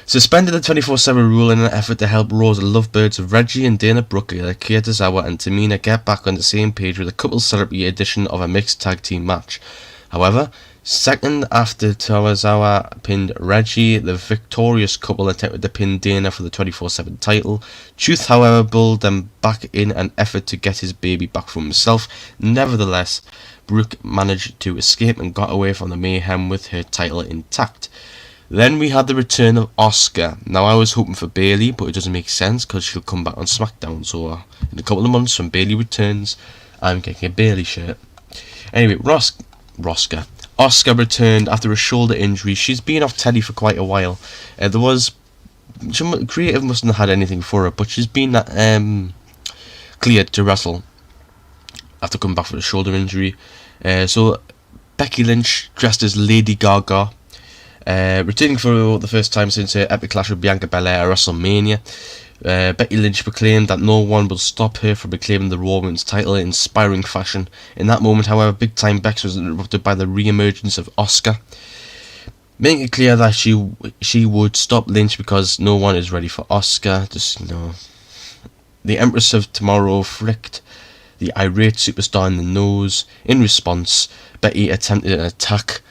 S1: Suspended the 24/7 rule in an effort to help Raw's lovebirds of Reggie and Dana Brooke, Akira Tozawa and Tamina get back on the same page with a couples therapy edition of a mixed tag team match. However, second after Tozawa pinned Reggie, the victorious couple attempted to pin Dana for the 24/7 title. Truth, however, pulled them back in an effort to get his baby back from himself. Nevertheless, Brooke managed to escape and got away from the mayhem with her title intact. Then we had the return of Asuka. Now, I was hoping for Bayley, but it doesn't make sense because she'll come back on SmackDown. So in a couple of months when Bayley returns, I'm getting a Bayley shirt. Anyway, Asuka returned after a shoulder injury. She's been off telly for quite a while. Creative mustn't have had anything for her, but she's been cleared to wrestle after coming back from a shoulder injury. So Becky Lynch, dressed as Lady Gaga, returning for the first time since her epic clash with Bianca Belair at WrestleMania. Becky Lynch proclaimed that no one will stop her from reclaiming the Raw Women's title in inspiring fashion. In that moment, however, Big Time Bex was interrupted by the re-emergence of Asuka, making it clear that she would stop Lynch because no one is ready for Asuka. The Empress of Tomorrow flicked the irate superstar in the nose. In response, Becky attempted an attack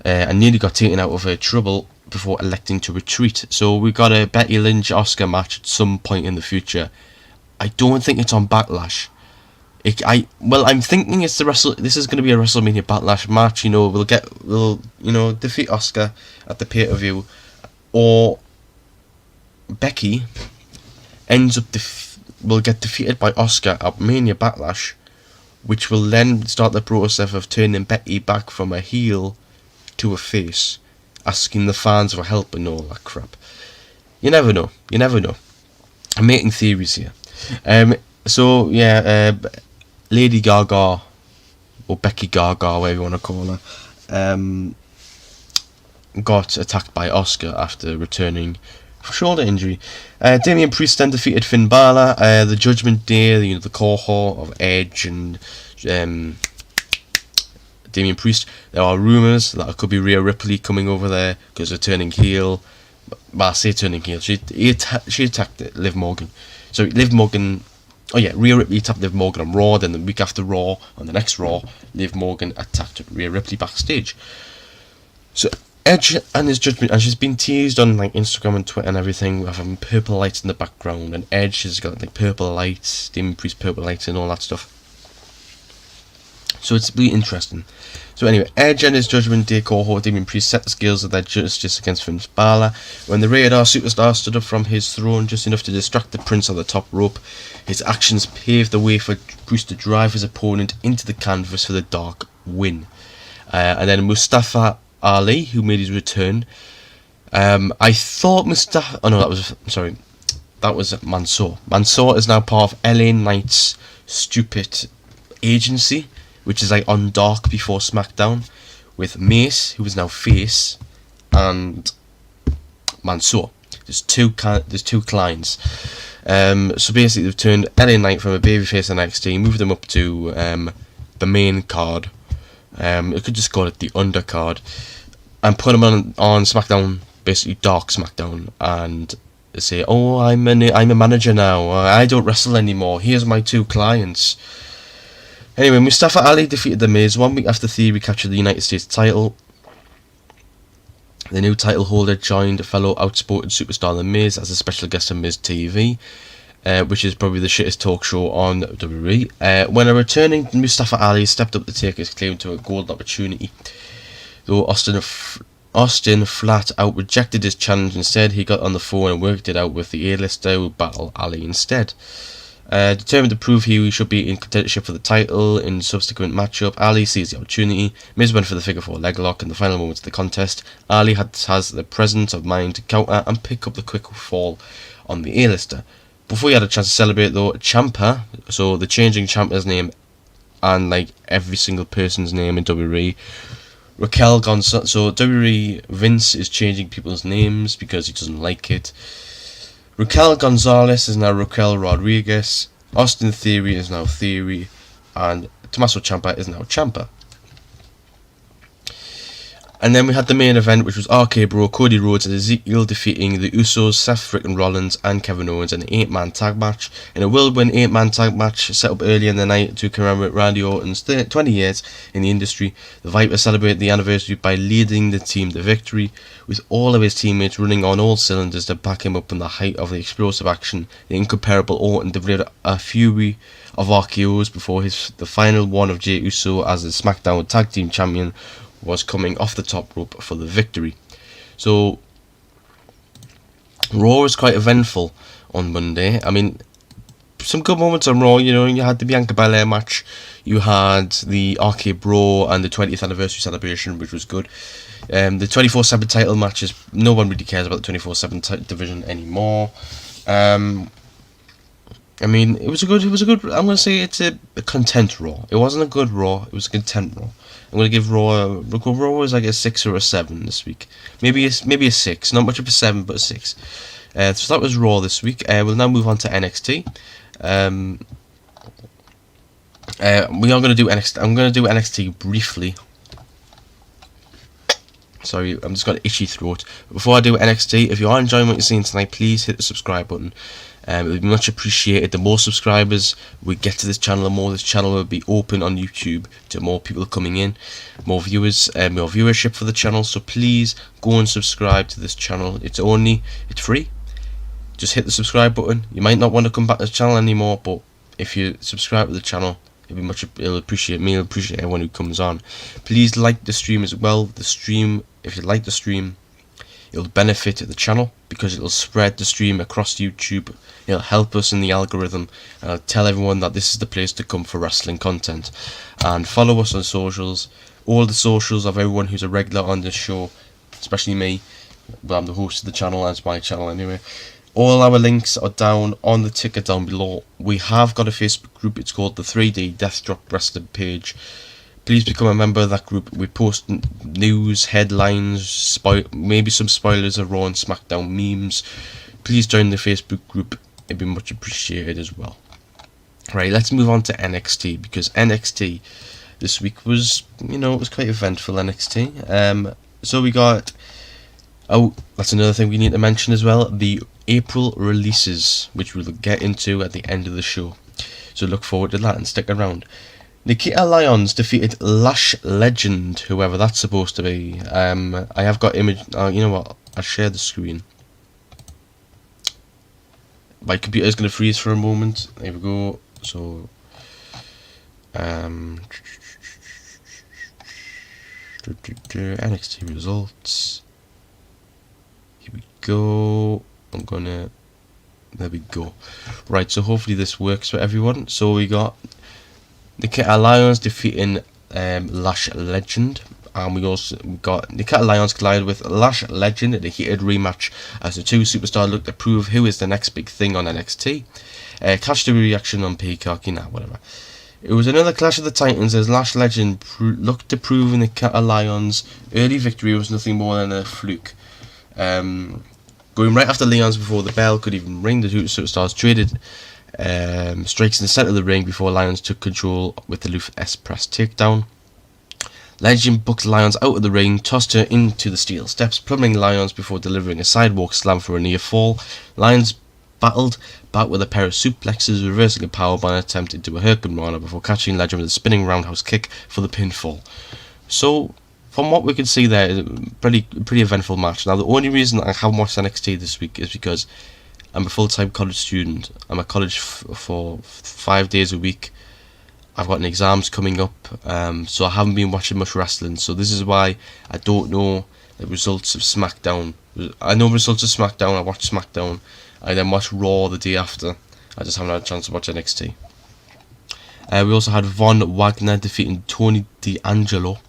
S1: and nearly got taken out of her trouble before electing to retreat. So we got a Becky Lynch Asuka match at some point in the future. I don't think it's on Backlash. I'm thinking it's this is going to be a WrestleMania Backlash match. We'll defeat Asuka at the pay-per-view, or Becky will get defeated by Asuka at Mania Backlash, which will then start the process of turning Becky back from a heel to a face, asking the fans for help and all that crap. You never know. I'm making theories here. Lady Gaga, or Becky Gaga, whatever you want to call her, got attacked by Asuka after returning from shoulder injury. Damian Priest then defeated Finn Balor. The Judgment Day, the cohort of Edge and Damian Priest. There are rumours that it could be Rhea Ripley coming over there because they're turning heel. Well, I say turning heel. She attacked Liv Morgan. So Liv Morgan. Oh yeah, Rhea Ripley attacked Liv Morgan on Raw. Then the week after Raw, on the next Raw, Liv Morgan attacked Rhea Ripley backstage. So Edge and his Judgment, and she's been teased on like Instagram and Twitter and everything with having purple lights in the background, and Edge has got like purple lights, Damian Priest purple lights and all that stuff. So it's really interesting. So anyway, Edge and his Judgment Day cohort, Damian Priest, set the scales of their justice against Finn Balor. When the Rated R Superstar stood up from his throne just enough to distract the Prince on the top rope, his actions paved the way for Priest to drive his opponent into the canvas for the dark win. And then Mustafa Ali, who made his return. I thought Mustafa... Oh no, that was Mansoor. Mansoor is now part of LA Knight's stupid agency, which is like on Dark before SmackDown, with Mace, who is now face, and Mansoor. There's two clients. So basically, they've turned LA Knight from a babyface in NXT, moved them up to the main card. You could just call it the undercard, and put him on SmackDown, basically Dark SmackDown, and say, "Oh, I'm a manager now. I don't wrestle anymore. Here's my two clients." Anyway, Mustafa Ali defeated The Miz 1 week after Theory captured the United States title. The new title holder joined fellow outspoken superstar The Miz as a special guest on Miz TV, which is probably the shittest talk show on WWE. When a returning Mustafa Ali stepped up to take his claim to a golden opportunity, though Austin flat out rejected his challenge. Instead, he got on the phone and worked it out with the A-lister who battled Ali instead. Determined to prove he should be in contendership for the title in subsequent matchup, Ali seized the opportunity. Miz went for the figure 4 leg lock in the final moments of the contest. Ali has the presence of mind to counter and pick up the quick fall on the A-lister. Before he had a chance to celebrate though, Ciampa, so the changing Ciampa's name and like every single person's name in WWE, Raquel Gonzalez, so WWE Vince is changing people's names because he doesn't like it. Raquel Gonzalez is now Raquel Rodriguez, Austin Theory is now Theory, and Tommaso Ciampa is now Ciampa. And then we had the main event, which was RK Bro, Cody Rhodes and Ezekiel defeating the Usos, Seth freaking Rollins and Kevin Owens in an 8-man tag match. In a whirlwind 8-man tag match set up earlier in the night to commemorate Randy Orton's 20 years in the industry, the Vipers celebrated the anniversary by leading the team to victory, with all of his teammates running on all cylinders to back him up in the height of the explosive action. The incomparable Orton delivered a fury of RKOs before the final one of Jey Uso as the SmackDown Tag Team Champion was coming off the top rope for the victory. So Raw was quite eventful on Monday. I mean, some good moments on Raw. You had the Bianca Belair match, you had the RK Bro and the 20th anniversary celebration, which was good. The 24/7 title matches, no one really cares about the 24/7 division anymore. I mean, it was a good. I'm gonna say it's a content Raw. It wasn't a good Raw. It was a content Raw. I'm gonna give Raw was like a 6 or a 7 this week. Maybe a 6. Not much of a 7, but a 6. So that was Raw this week. We'll now move on to NXT. We are gonna do NXT. I'm gonna do NXT briefly. Sorry, I'm just got an itchy throat. Before I do NXT, if you are enjoying what you're seeing tonight, please hit the subscribe button. It would be much appreciated. The more subscribers we get to this channel, the more this channel will be open on YouTube to more people coming in, more viewers, more viewership for the channel. So please go and subscribe to this channel. It's free. Just hit the subscribe button. You might not want to come back to the channel anymore, but if you subscribe to the channel, it'll appreciate me, it'll appreciate everyone who comes on. Please like the stream as well. If you like the stream, it'll benefit the channel because it'll spread the stream across YouTube. It'll help us in the algorithm, and I'll tell everyone that this is the place to come for wrestling content. And follow us on socials, all the socials of everyone who's a regular on this show, especially me. But I'm the host of the channel, and it's my channel anyway. All our links are down on the ticker down below. We have got a Facebook group. It's called the 3D Death Drop Wrestling page. Please become a member of that group. We post news, headlines, maybe some spoilers of Raw and SmackDown memes. Please join the Facebook group. It'd be much appreciated as well. Right, let's move on to NXT, because NXT this week was, it was quite eventful. NXT. So we got. Oh, that's another thing we need to mention as well. The April releases, which we'll get into at the end of the show. So look forward to that and stick around. Nikita Lyons defeated Lash Legend, whoever that's supposed to be. I have got image. You know what? I'll share the screen. My computer's going to freeze for a moment. There we go. So, NXT results. Here we go. There we go. Right, so hopefully this works for everyone. So we got Nikita Lyons defeating Lash Legend, and we also got Nikita Lyons collided with Lash Legend in a heated rematch as the two superstars look to prove who is the next big thing on NXT. Catch the reaction on Peacock, whatever. It was another clash of the Titans as Lash Legend looked to prove Nikita Lyons' early victory was nothing more than a fluke. Going right after Lyons before the bell could even ring, the two superstars traded strikes in the centre of the ring before Lyons took control with the Luth S-Press takedown. Legend booked Lyons out of the ring, tossed her into the steel steps, plummeting Lyons before delivering a sidewalk slam for a near fall. Lyons battled back with a pair of suplexes, reversing a powerbomb attempt into a hurricanrana before catching Legend with a spinning roundhouse kick for the pinfall. So, from what we can see there, pretty eventful match. Now, the only reason I haven't watched NXT this week is because I'm a full-time college student. I'm at college for 5 days a week. I've got exams coming up, so I haven't been watching much wrestling. So this is why I don't know the results of SmackDown. I know results of SmackDown. I watched SmackDown. I then watched Raw the day after. I just haven't had a chance to watch NXT. We also had Von Wagner defeating Tony D'Angelo.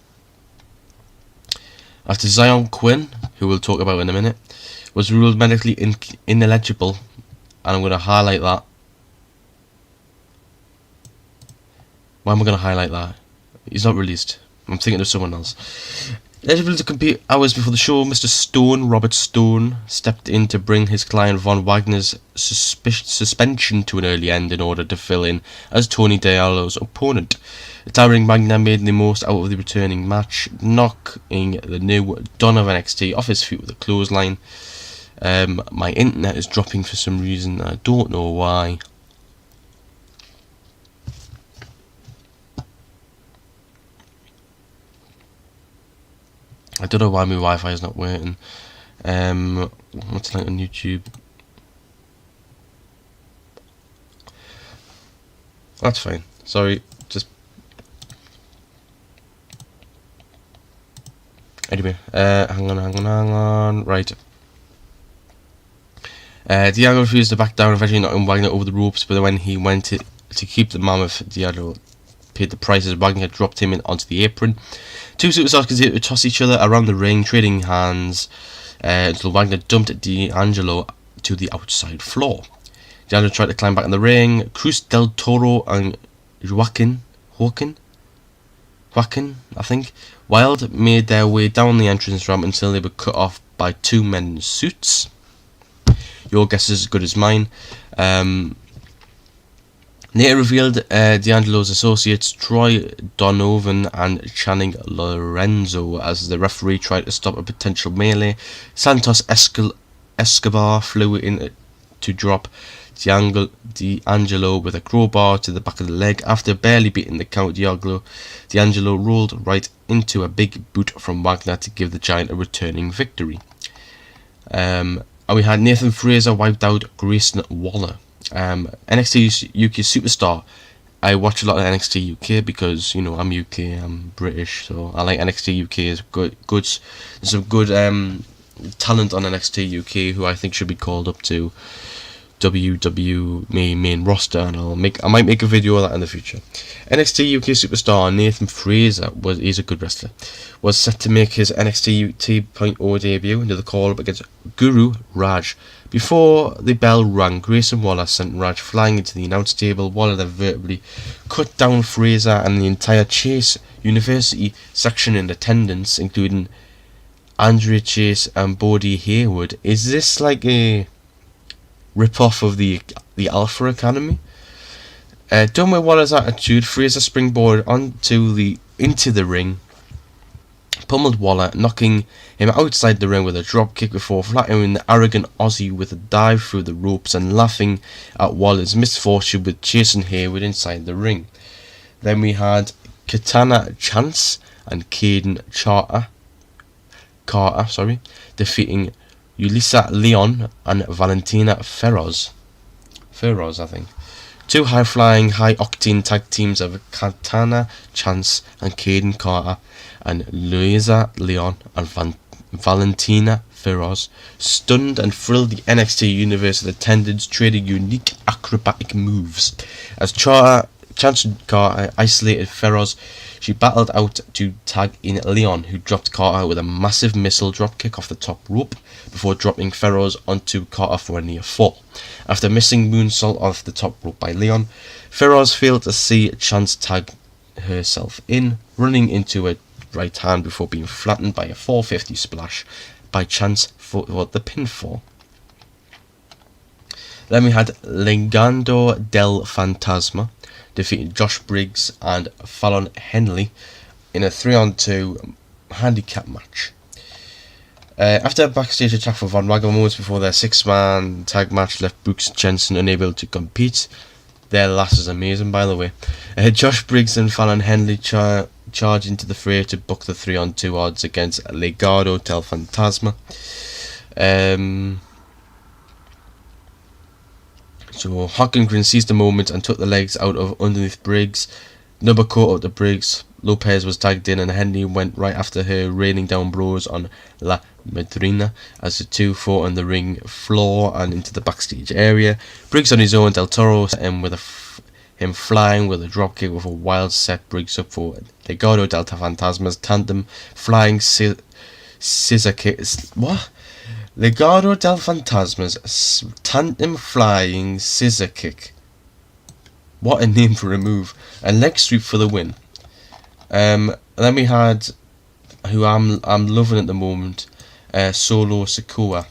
S1: After Zion Quinn, who we'll talk about in a minute, was ruled medically ineligible, and I'm going to highlight that. Why am I going to highlight that? He's not released. I'm thinking of someone else. Eligible to compete hours before the show, Mr. Stone, Robert Stone, stepped in to bring his client Von Wagner's suspension to an early end in order to fill in as Tony D'Angelo's opponent. The towering Wagner made the most out of the returning match, knocking the new Don of NXT off his feet with a clothesline. My internet is dropping for some reason. I don't know why. I don't know why my Wi-Fi is not working. What's the link on YouTube? That's fine. Sorry, just anyway. Hang on. Right. D'Angelo refused to back down, eventually knocking Wagner over the ropes. But when he went to keep the mammoth, D'Angelo paid the price as Wagner had dropped him onto the apron. Two superstars continued to toss each other around the ring, trading hands until Wagner dumped D'Angelo to the outside floor. D'Angelo tried to climb back in the ring. Cruz del Toro and Joaquin, I think, Wild made their way down the entrance ramp until they were cut off by two men in suits. Your guess is as good as mine. Later revealed D'Angelo's associates Troy Donovan and Channing Lorenzo as the referee tried to stop a potential melee. Santos Escobar flew in to drop D'Angelo with a crowbar to the back of the leg. After barely beating the count, D'Angelo rolled right into a big boot from Wagner to give the Giant a returning victory. And we had Nathan Frazer wiped out Grayson Waller. NXT UK superstar. I watch a lot of NXT UK because, you know, I'm UK, I'm British, so I like NXT UK. Is good. There's some good talent on NXT UK who I think should be called up to WWE main roster, and I might make a video of that in the future. NXT UK superstar Nathan Frazer he's a good wrestler. Was set to make his NXT 2.0 debut into the call up against Guru Raj. Before the bell rang, Grayson Waller sent Raj flying into the announce table. Waller then verbally cut down Frazer and the entire Chase University section in attendance, including Andrea Chase and Bodie Haywood. Is this like a rip-off of the Alpha Academy? Done with Waller's attitude, Frazer springboarded into the ring, pummeled Waller, knocking him outside the ring with a drop kick before flattering the arrogant Aussie with a dive through the ropes and laughing at Waller's misfortune with Jason Hayward inside the ring. Then we had Katana Chance and Caden Carter defeating Yulisa Leon and Valentina Feroz, I think. Two high-flying, high-octane tag teams of Katana Chance and Caden Carter and Louisa Leon and Valentina Feroz stunned and thrilled the NXT universe with attendants trading unique acrobatic moves. As Chance and Carter isolated Feroz, she battled out to tag in Leon, who dropped Carter with a massive missile dropkick off the top rope before dropping Feroz onto Carter for a near fall. After missing moonsault off the top rope by Leon, Feroz failed to see Chance tag herself in, running into a right hand before being flattened by a 450 splash by Chance for the pinfall. Then we had Legado del Fantasma defeating Josh Briggs and Fallon Henley in a 3-on-2 handicap match. After a backstage attack for Von Wagner moments before their 6-man tag match left Brooks Jensen unable to compete. Their last is amazing, by the way. Josh Briggs and Fallon Henley charge into the fray to book the 3-on-2 odds against Legado del Fantasma. So Hockingren seized the moment and took the legs out of underneath Briggs. Number caught up to Briggs. Lopez was tagged in and Henley went right after her, raining down blows on La Madrina as the two fought on the ring floor and into the backstage area. Briggs on his own, Del Toro set him with him flying with a dropkick with a wild set Briggs up for Legado del Fantasma's tandem flying scissor kick. What? Legado del Fantasma's tandem flying scissor kick. What a name for a move. And leg sweep for the win. Then we had, who I'm loving at the moment, Solo Sikoa,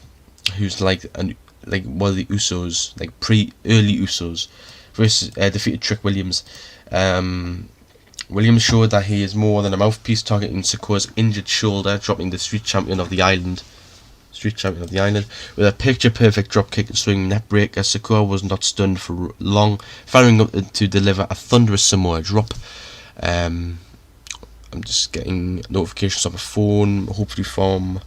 S1: who's like one of the Usos, like early Usos, versus defeated Trick Williams. Williams showed that he is more than a mouthpiece, targeting Sikoa's injured shoulder, dropping the street champion of the island with a picture-perfect dropkick and swing net breaker. Sikoa was not stunned for long, firing up to deliver a thunderous Samoa drop. I'm just getting notifications on my phone, hopefully from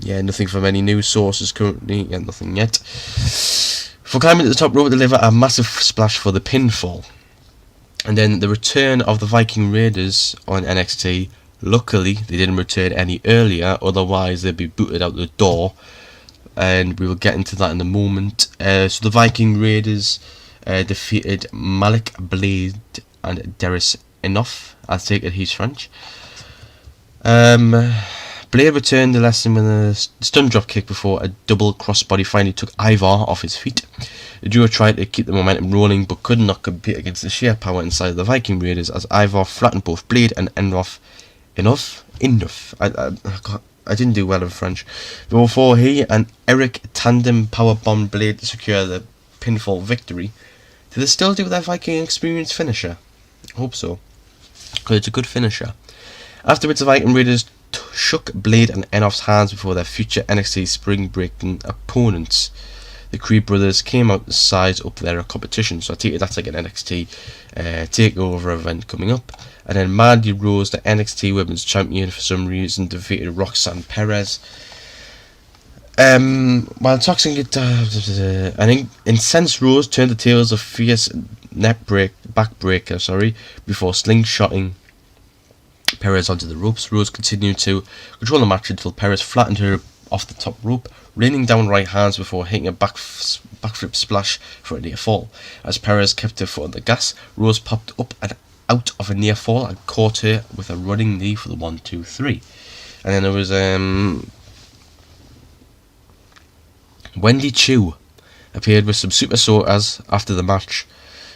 S1: nothing from any news sources currently, nothing yet. For climbing to the top rope, deliver a massive splash for the pinfall. And then the return of the Viking Raiders on NXT. Luckily, they didn't return any earlier, otherwise they'd be booted out the door. And we will get into that in a moment. So the Viking Raiders defeated Malik Blade and Darius Enough. I take it he's French. Blade returned the lesson with a stun drop kick before a double crossbody finally took Ivar off his feet. The duo tried to keep the momentum rolling but could not compete against the sheer power inside the Viking Raiders as Ivar flattened both Blade and Enough. I didn't do well in French. Before he and Eric tandem powerbombed Blade to secure the pinfall victory. Do they still do their Viking Experience finisher? I hope so, because it's a good finisher. Afterwards, the Viking Raiders shook Blade and Enoff's hands before their future NXT Spring Breaking opponents. The Creed brothers came out to size up their competition, so I take it that's like an NXT takeover event coming up. And then Mandy Rose, the NXT Women's Champion, for some reason defeated Roxanne Perez. While Toxic an incensed Rose turned the tails of fierce backbreaker, before slingshotting Perez onto the ropes. Rose continued to control the match until Perez flattened her off the top rope, raining down right hands before hitting a backflip splash for a near fall. As Perez kept her foot on the gas, Rose popped up and out of a near fall and caught her with a running knee for the 1-2-3. And then there was Wendy Chu appeared with some super sorters after the match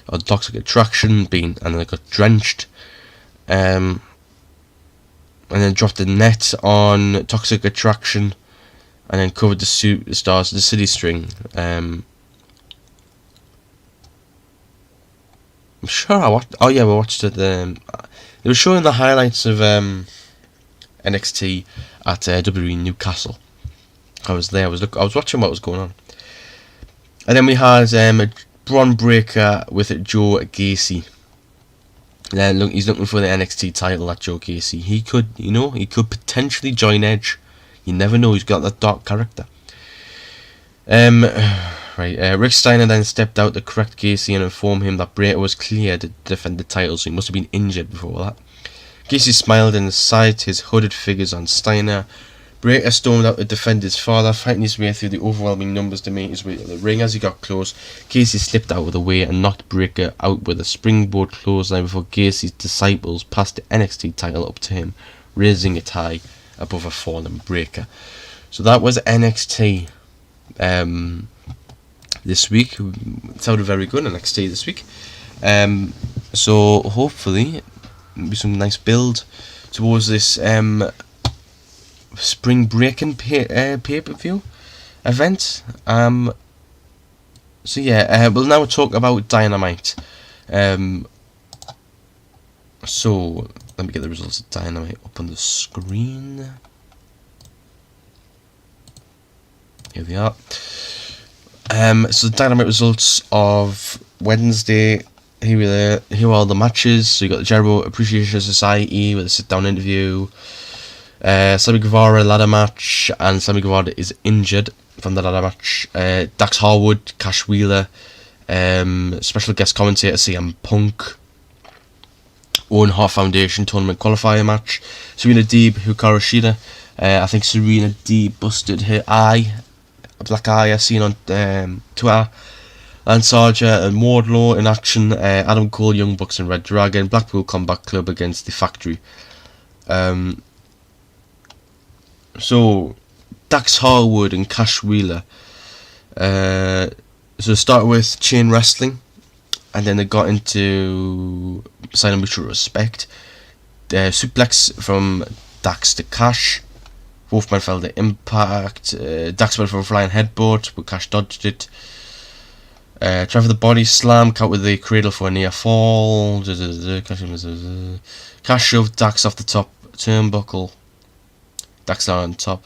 S1: on Toxic Attraction, and then they got drenched. And then dropped the net on Toxic Attraction, and then covered the superstars, the city string. I'm sure I watched. Oh yeah, we watched it. They were showing the highlights of NXT at WWE Newcastle. I was there. I was watching what was going on. And then we had a Braun Breaker with Joe Gacy. Look, he's looking for the NXT title at Joe Gacy. He could potentially join Edge. You never know. He's got that dark character. Rick Steiner then stepped out to correct Gacy and inform him that Beretta was cleared to defend the title, so he must have been injured before that. Gacy smiled and sized his hooded figures on Steiner. Beretta stormed out to defend his father, fighting his way through the overwhelming numbers to make his way to the ring. As he got close, Gacy slipped out of the way and knocked Breaker out with a springboard clothesline before Gacy's disciples passed the NXT title up to him, raising it high above a fallen Breaker. So that was NXT this week. It sounded very good, NXT this week. So hopefully there'll be some nice build towards this Spring Breaking pay-per-view event. So yeah, we'll now talk about Dynamite. So let me get the results of Dynamite up on the screen. Here they are. So the Dynamite results of Wednesday. Here are all the matches. So you got the Jericho Appreciation Society with a sit-down interview. Sammy Guevara ladder match, and Sammy Guevara is injured from the ladder match. Dax Harwood, Cash Wheeler, special guest commentator CM Punk. Owen Hart Foundation tournament qualifier match. Serena Deeb, Hikaru Shida. I think Serena Deeb busted her eye, a black eye I seen on Twitter. Lance Archer and Wardlow in action. Adam Cole, Young Bucks and Red Dragon. Blackpool Combat Club against The Factory. So Dax Harwood and Cash Wheeler. So start with Chain Wrestling, and then they got into Sign Mutual Respect. Suplex from Dax to Cash. Wolfman fell to Impact. Dax went for a flying headbutt, but Cash dodged it. Try for the body slam, count with the cradle for a near fall. Cash shoved Dax off the top turnbuckle. Dax down on top.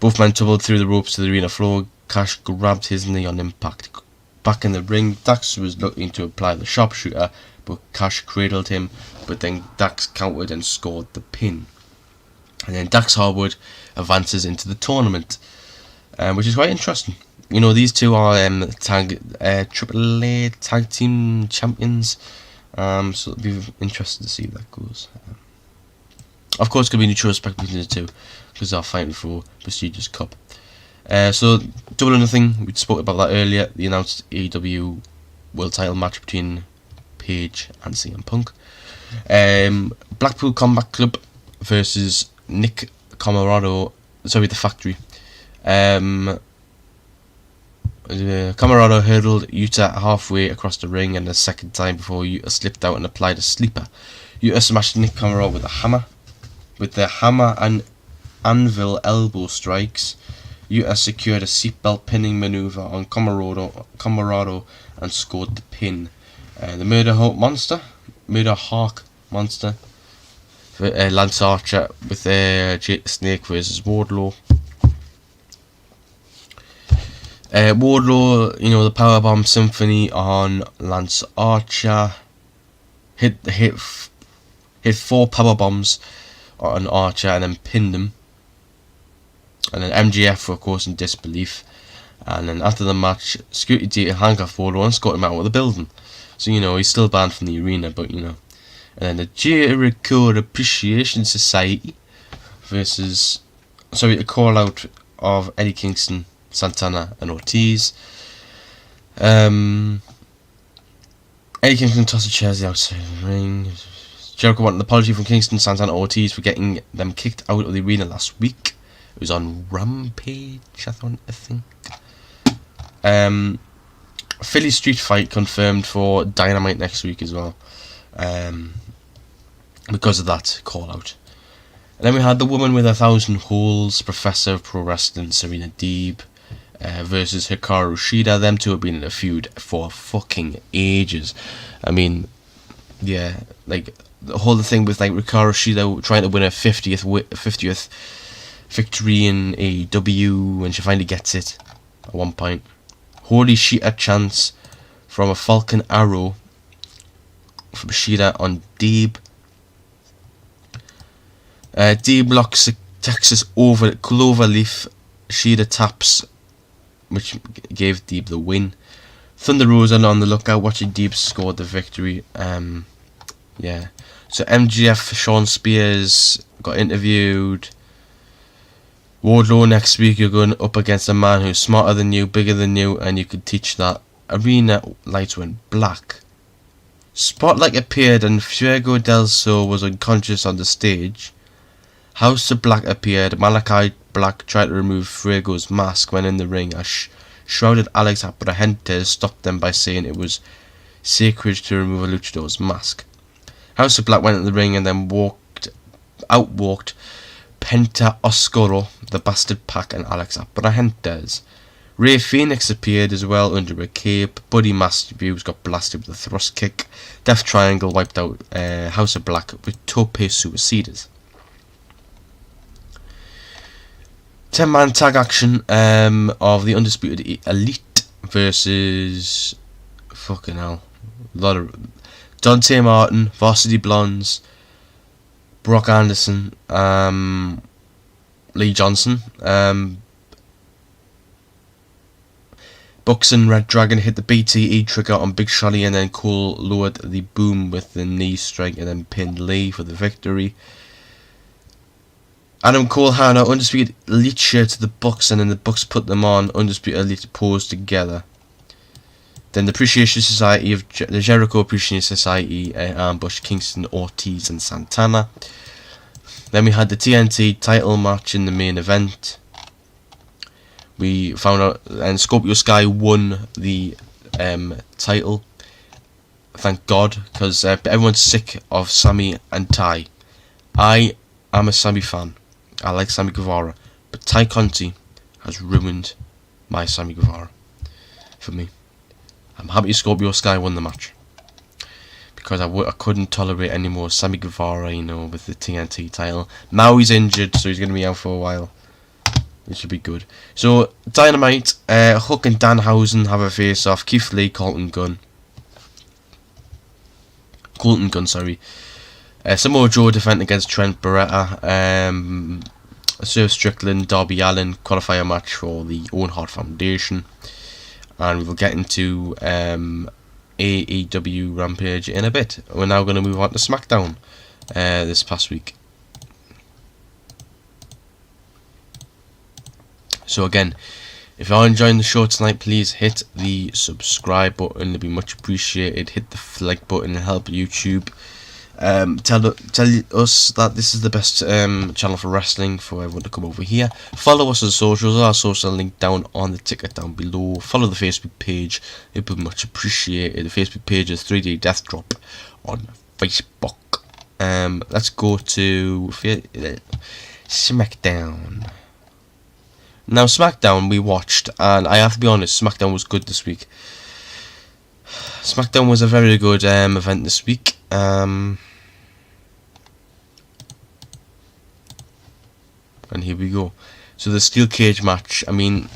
S1: Both men tumbled through the ropes to the arena floor. Cash grabbed his knee on Impact. Back in the ring, Dax was looking to apply the sharpshooter, but Cash cradled him, but then Dax countered and scored the pin. And then Dax Harwood advances into the tournament, which is quite interesting. You know, these two are AAA tag team champions, so it'll be interesting to see how that goes. Of course, it's going to be mutual respect between the two, because they're fighting for prestigious cup. So, Double or Nothing, we spoke about that earlier. The announced AEW World Title match between Paige and CM Punk. Blackpool Combat Club versus Nick Camarado, The Factory. Camarado hurdled Yuta halfway across the ring and a second time before Yuta slipped out and applied a sleeper. Yuta smashed Nick Camarado with the hammer and anvil elbow strikes. Yuta secured a seatbelt pinning maneuver on Camarado and scored the pin. The Murder Hawk Monster, Lance Archer with Jake the Snake versus Wardlow. Wardlow, the Powerbomb Symphony on Lance Archer. Hit 4 powerbombs on Archer and then pinned him. And then MJF, of course, in disbelief. And then after the match, Security Data handcuffed Wardlow and escorted him out of the building. So, he's still banned from the arena, but, And then the Jericho Appreciation Society versus... a call out of Eddie Kingston, Santana and Ortiz. Eddie Kingston tossed the chairs outside the ring. Jericho wanted an apology from Kingston, Santana and Ortiz for getting them kicked out of the arena last week. It was on Rampage, I think. Philly Street Fight confirmed for Dynamite next week as well. Because of that call out. And then we had the woman with 1,000 holes, Professor of Pro Wrestling, Serena Deeb, versus Hikaru Shida. Them two have been in a feud for fucking ages. I mean, yeah, like the whole thing with like Hikaru Shida trying to win her 50th victory in AEW when she finally gets it at one point. Holy Shida chance from a Falcon Arrow from Shida on Deeb. Deeb blocks a Texas over Cloverleaf. Shida taps, which gave Deeb the win. Thunder Rosa on the lookout, watching Deeb score the victory. Yeah. So MJF, Sean Spears got interviewed. Wardlow, next week you're going up against a man who's smarter than you, bigger than you, and you could teach that. Arena lights went black. Spotlight appeared and Fuego del Sol was unconscious on the stage. House of Black appeared. Malachi Black tried to remove Fuego's mask when in the ring. Shrouded Alex Abrahantes stopped them by saying it was sacred to remove a luchador's mask. House of Black went in the ring and then walked Penta Oscuro, the Bastard Pack, and Alex Abrahantes. Rey Fenix appeared as well under a cape. Buddy Matthews got blasted with a thrust kick. Death Triangle wiped out House of Black with Tope Suicidas. 10-man tag action of the Undisputed Elite versus fucking hell, a lot of Dante Martin, Varsity Blondes, Brock Anderson, Lee Johnson. Bucks and Red Dragon hit the BTE trigger on Big Shotty, and then Cole lowered the boom with the knee strike and then pinned Lee for the victory. Adam Cole had an Undisputed Elite shirt to the Bucks, and then the Bucks put them on. Undisputed Elite posed together. Then the Appreciation Society of the Jericho Appreciation Society ambushed Kingston, Ortiz, and Santana. Then we had the TNT title match in the main event. We found out, and Scorpio Sky won the title. Thank God, because everyone's sick of Sammy and Ty. I am a Sammy fan. I like Sammy Guevara, but Ty Conti has ruined my Sammy Guevara for me. I'm happy Scorpio Sky won the match, because I couldn't tolerate any more Sammy Guevara, with the TNT title. Now he's injured, so he's going to be out for a while. It should be good. So, Dynamite, Hook and Danhausen have a face-off. Keith Lee, Colton Gunn, Samoa Joe defending against Trent Beretta. Swerve Strickland, Darby Allin qualifier match for the Owen Hart Foundation. And we will get into AEW Rampage in a bit. We're now going to move on to SmackDown this past week. So again, if you are enjoying the show tonight, please hit the subscribe button. It'd be much appreciated. Hit the like button and help YouTube. Tell us that this is the best channel for wrestling for everyone to come over here. Follow us on socials. Our social link down on the ticket down below. Follow the Facebook page. It would be much appreciated. The Facebook page is 3D Death Drop on Facebook. Let's go to SmackDown. Now SmackDown we watched, and I have to be honest, SmackDown was good this week. SmackDown was a very good event this week. And here we go. So the steel cage match. I mean,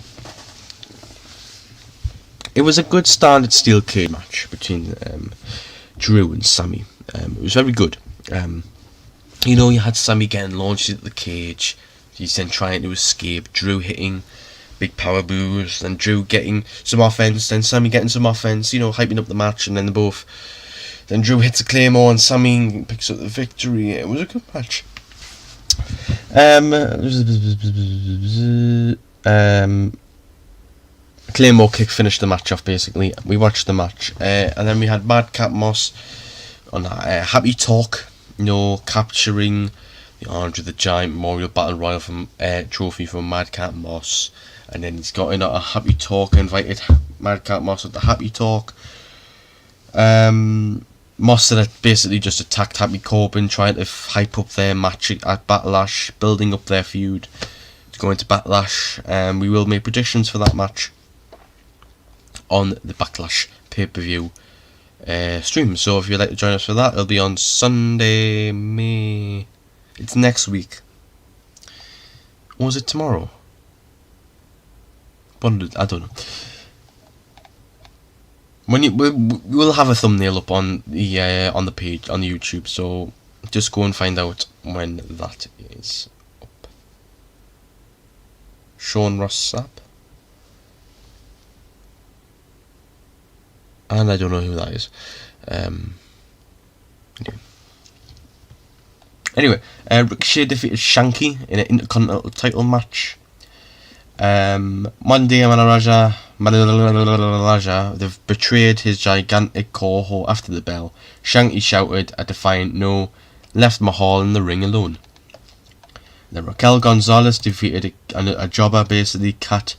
S1: it was a good standard steel cage match between Drew and Sammy. It was very good. You know, you had Sammy getting launched into the cage. He's then trying to escape. Drew hitting big power moves, then Drew getting some offense, then Sammy getting some offense. You know, hyping up the match, and then Then Drew hits a Claymore, and Sammy picks up the victory. It was a good match. Claymore kick finished the match off. Basically, we watched the match, and then we had Madcap Moss on Happy Talk. You know, capturing the Andre the Giant Memorial Battle Royal from trophy from Madcap Moss, and then he's got in at a Happy Talk, invited Madcap Moss at the Happy Talk. Moss had basically just attacked Happy Corbin, trying to hype up their match at Backlash, building up their feud to go into Backlash. We will make predictions for that match on the Backlash pay-per-view stream. So if you'd like to join us for that, it'll be on Sunday, May. It's next week. Or is it tomorrow? I don't know. We'll have a thumbnail up on the page on YouTube, so just go and find out when that is up. Sean Ross Sapp, and I don't know who that is. Yeah. Anyway, Ricochet defeated Shanky in an Intercontinental title match. Monday, Maharaja, they've betrayed his gigantic cohort after the bell. Shanky shouted a defiant no, left Mahal in the ring alone. Then Raquel Gonzalez defeated a jobber, basically Kat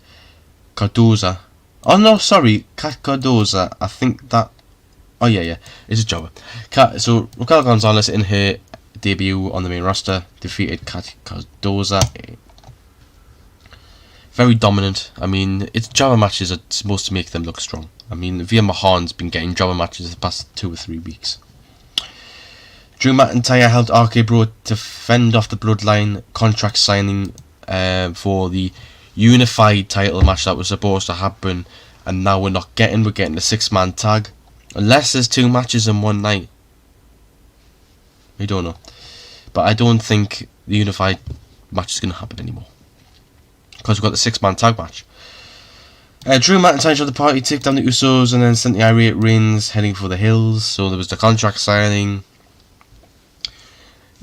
S1: Cardoza. Oh no, sorry, Kat Cardoza. I think that. Oh yeah, it's a jobber. So Raquel Gonzalez in her debut on the main roster defeated Kat Cardoza. Very dominant. I mean, it's jobber matches are supposed to make them look strong. I mean, Veer Mahan's been getting jobber matches the past 2 or 3 weeks. Drew McIntyre helped RK Bro to fend off the Bloodline contract signing for the unified title match that was supposed to happen, and now we're getting a 6-man tag. Unless there's 2 matches in one night. We don't know. But I don't think the unified match is going to happen anymore, because we've got the 6-man tag match. Drew McIntyre joined the party, took down the Usos, and then sent the irate Reigns heading for the hills. So there was the contract signing.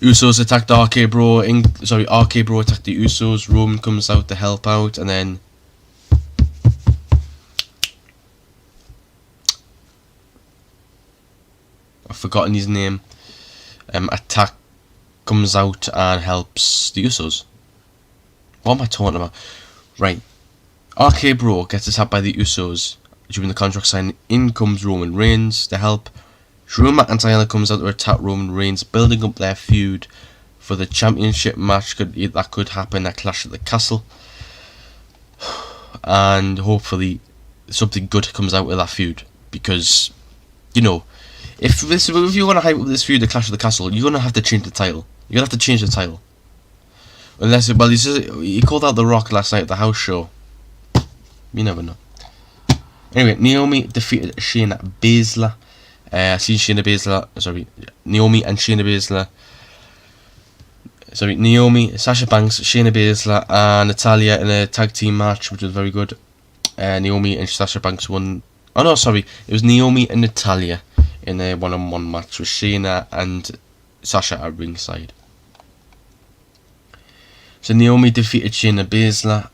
S1: Usos attacked RK Bro. RK Bro attacked the Usos. Roman comes out to help out, and then I've forgotten his name. Attack comes out and helps the Usos. What am I talking about? Right. RK Bro gets attacked by the Usos during the contract signing. In comes Roman Reigns to help. Drew McIntyre comes out to attack Roman Reigns, building up their feud for the championship match that could happen at Clash at the Castle. And hopefully something good comes out of that feud, because, you know, if you want to hype up this feud at Clash of the Castle, you're going to have to change the title. You're going to have to change the title. Unless, well, he called out The Rock last night at the house show. You never know. Anyway, Naomi defeated Shayna Baszler. Naomi and Shayna Baszler. Naomi, Sasha Banks, Shayna Baszler, and Natalya in a tag team match, which was very good. Naomi and Sasha Banks won. Oh no, sorry, it was Naomi and Natalya in a one-on-one match with Shayna and Sasha at ringside. So Naomi defeated Shayna Baszler.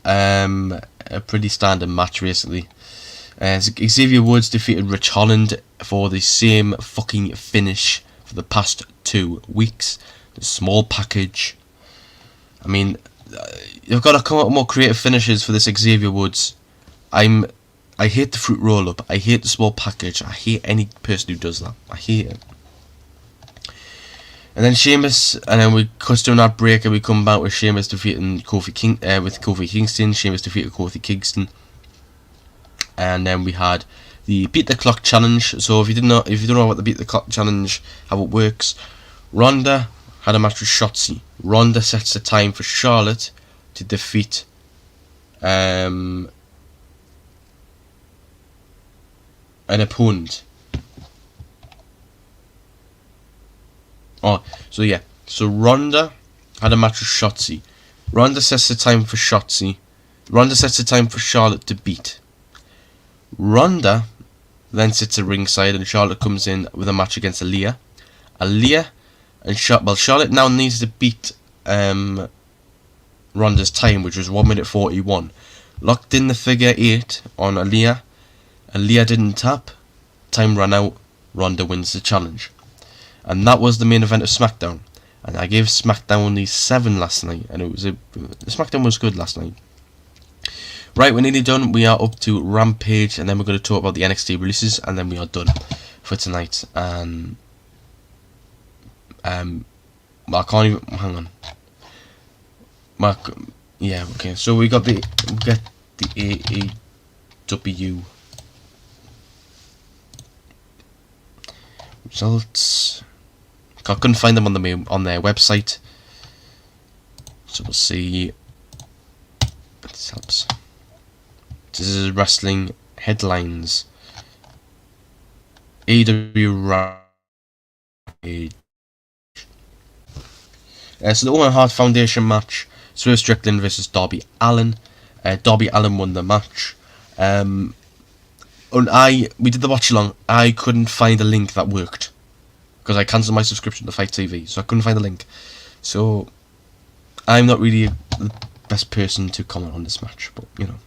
S1: A pretty standard match, basically. Xavier Woods defeated Rich Holland for the same fucking finish for the past 2 weeks. The small package. I mean, you've got to come up with more creative finishes for this Xavier Woods. I hate the fruit roll up. I hate the small package. I hate any person who does that. I hate it. And then Sheamus, and then we cut during that break, and we come back with Sheamus defeating Kofi Kingston. Sheamus defeated Kofi Kingston. And then we had the Beat the Clock challenge. So if you don't know what the Beat the Clock challenge, how it works, Ronda had a match with Shotzi. Ronda sets the time for Charlotte to defeat an opponent. So Ronda had a match with Shotzi. Ronda sets the time for Shotzi. Ronda sets the time for Charlotte to beat. Ronda then sits at ringside and Charlotte comes in with a match against Aaliyah. Charlotte now needs to beat Ronda's time, which was 1 minute 41. Locked in the figure 8 on Aaliyah. Aaliyah didn't tap. Time ran out. Ronda wins the challenge. And that was the main event of SmackDown. And I gave SmackDown only 7 last night, and SmackDown was good last night. Right, we're nearly done. We are up to Rampage, and then we're going to talk about the NXT releases, and then we are done for tonight. And I can't even hang on. Yeah, okay. So we get the AEW results. I couldn't find them on their website, so we'll see. This helps. This is wrestling headlines. AEW Rampage. So the Owen Hart Foundation match: Swerve Strickland versus Darby Allin. Darby Allin won the match. And we did the watch along. I couldn't find a link that worked, because I cancelled my subscription to Fight TV, so I couldn't find a link. So I'm not really the best person to comment on this match, but you know.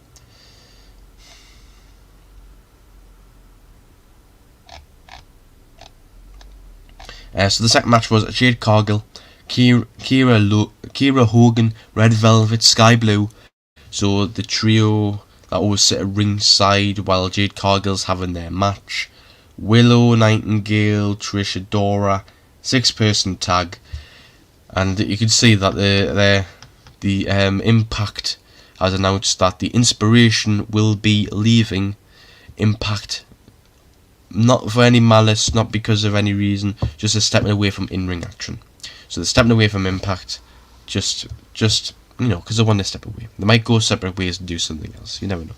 S1: So the second match was Jade Cargill, Kira Hogan, Red Velvet, Sky Blue. So the trio that always sit at ringside while Jade Cargill's having their match. Willow, Nightingale, Trish Adora, 6-person tag, and you can see that the Impact has announced that the Inspiration will be leaving Impact, not for any malice, not because of any reason, just they're stepping away from in-ring action. So they're stepping away from Impact, just you know, because they want to step away. They might go separate ways and do something else. You never know.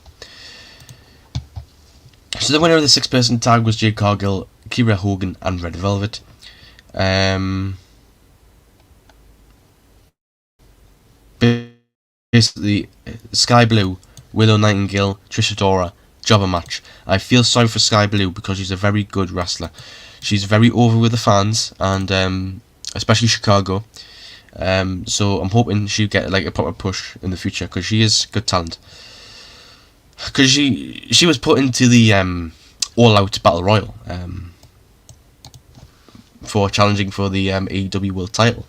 S1: So the winner of the 6-person tag was Jade Cargill, Kira Hogan, and Red Velvet. Basically, Sky Blue, Willow Nightingale, Trish Adora, jobber match. I feel sorry for Sky Blue because she's a very good wrestler. She's very over with the fans, and especially Chicago. So I'm hoping she'll get like a proper push in the future, because she is good talent. Because she was put into the All Out Battle Royal for challenging for the AEW World Title,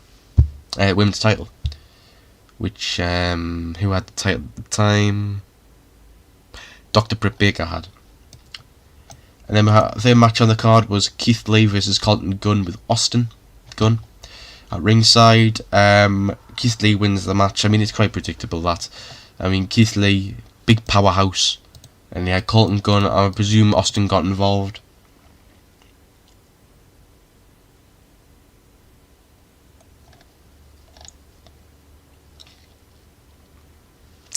S1: Women's Title, which who had the title at the time? Dr. Britt Baker had. And then the third match on the card was Keith Lee versus Colton Gunn with Austin Gunn at ringside. Keith Lee wins the match. I mean, it's quite predictable that. I mean, Keith Lee, big powerhouse, and he had Colton Gunn. I presume Austin got involved.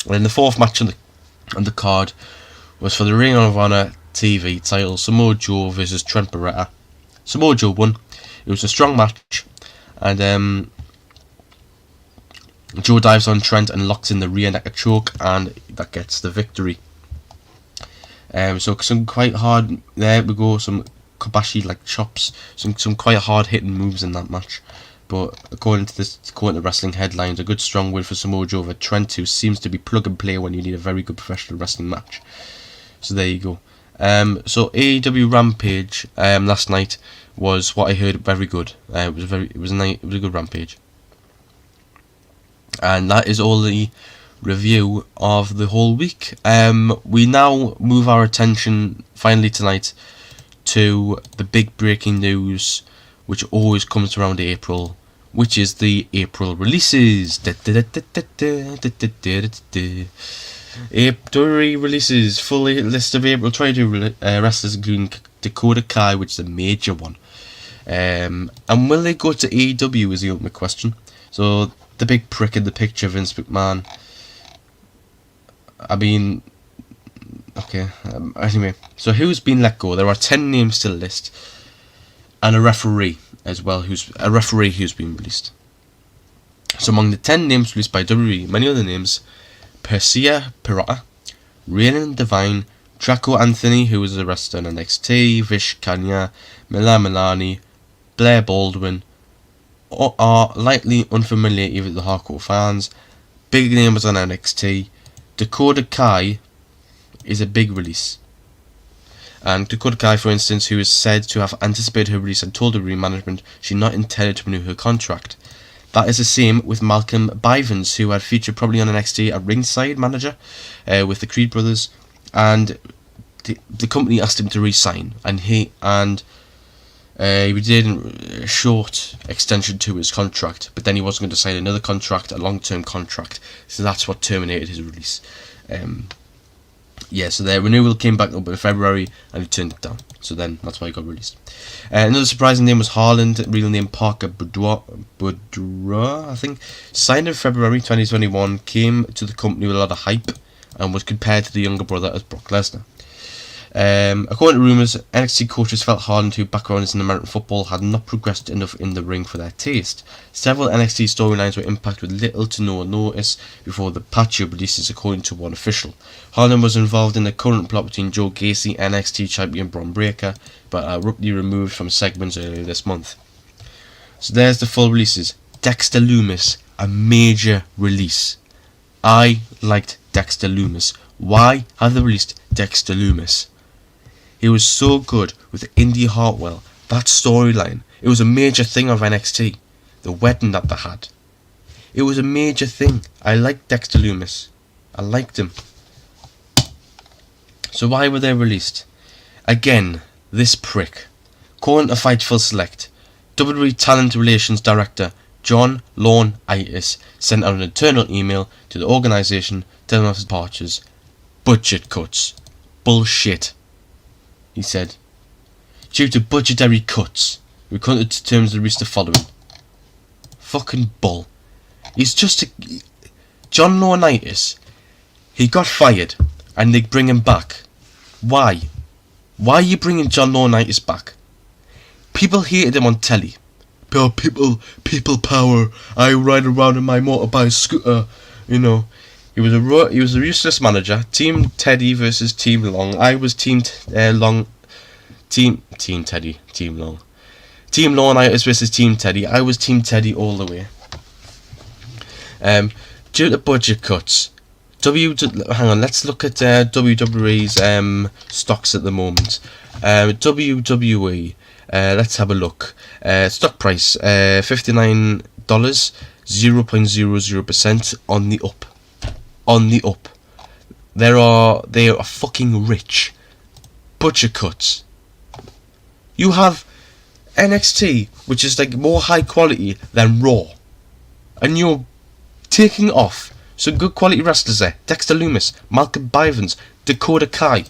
S1: And then the fourth match on the card was for the Ring of Honor TV title: Samoa Joe versus Trent Beretta. Samoa Joe won. It was a strong match, and Joe dives on Trent and locks in the rear neck choke, and that gets the victory. So some quite hard. There we go. Some Kobashi like chops. Some quite hard hitting moves in that match. But according to wrestling headlines, a good strong win for Samoa Joe over Trent, who seems to be plug and play when you need a very good professional wrestling match. So there you go. So AEW Rampage last night was, what I heard, very good. It was a good Rampage. And that is all the review of the whole week. We now move our attention finally tonight to the big breaking news, which always comes around April, which is the April releases. WWE releases full list of April 22 wrestlers, including Dakota Kai, which is a major one. And will they go to AEW is the ultimate question. So the big prick in the picture, Vince McMahon. I mean, okay. Anyway, so who's been let go? There are 10 names to the list, and a referee as well. Who's been released. So among the 10 names released by WWE, many other names: Persia Pirata, Raylan Divine, Draco Anthony, who was arrested on NXT, Vish Kanya, Milan Milani, Blair Baldwin, are likely unfamiliar even to the hardcore fans. Big names on NXT. Dakota Kai is a big release. And Dakota Kai, for instance, who is said to have anticipated her release and told WWE management she not intended to renew her contract. That is the same with Malcolm Bivens, who had featured probably on NXT at ringside manager with the Creed brothers, and the company asked him to resign, and he did a short extension to his contract, but then he wasn't going to sign another contract, a long-term contract, so that's what terminated his release. So their renewal came back up in February, and he turned it down. So then that's why he got released. Another surprising name was Harland, real name Parker Boudoir, I think. Signed in February 2021, came to the company with a lot of hype, and was compared to the younger brother as Brock Lesnar. According to rumours, NXT coaches felt Harland, whose background is in American football, had not progressed enough in the ring for their taste. Several NXT storylines were impacted with little to no notice before the patch-up releases, according to one official. Harland was involved in the current plot between Joe Gacy, NXT champion Bron Breakker, but abruptly removed from segments earlier this month. So there's the full releases. Dexter Lumis, a major release. I liked Dexter Lumis. Why have they released Dexter Lumis? He was so good with Indy Hartwell. That storyline. It was a major thing of NXT. The wedding that they had. It was a major thing. I liked Dexter Lumis. I liked him. So why were they released? Again, this prick. According to Fightful Select, WWE Talent Relations Director John Laurinaitis sent out an internal email to the organisation telling of his departures. Budget cuts. Bullshit. He said, due to budgetary cuts, we come to terms with the following. Fucking bull. He's just a... John Laurinaitis, he got fired, and they bring him back. Why? Why are you bringing John Laurinaitis back? People hated him on telly. People power. I ride around in my motorbike scooter. You know. He was a useless manager. Team Teddy versus Team Long. I was Team Long. Team Teddy. Team Long. Team Laurinaitis versus Team Teddy. I was Team Teddy all the way. Due to budget cuts, hang on. Let's look at WWE's stocks at the moment. WWE. Let's have a look. Stock price $59, 0.00% on the up. On the up. They are fucking rich. Budget cuts. You have NXT, which is like more high quality than Raw, and you're taking off some good quality wrestlers there. Dexter Lumis, Malcolm Bivens, Dakota Kai,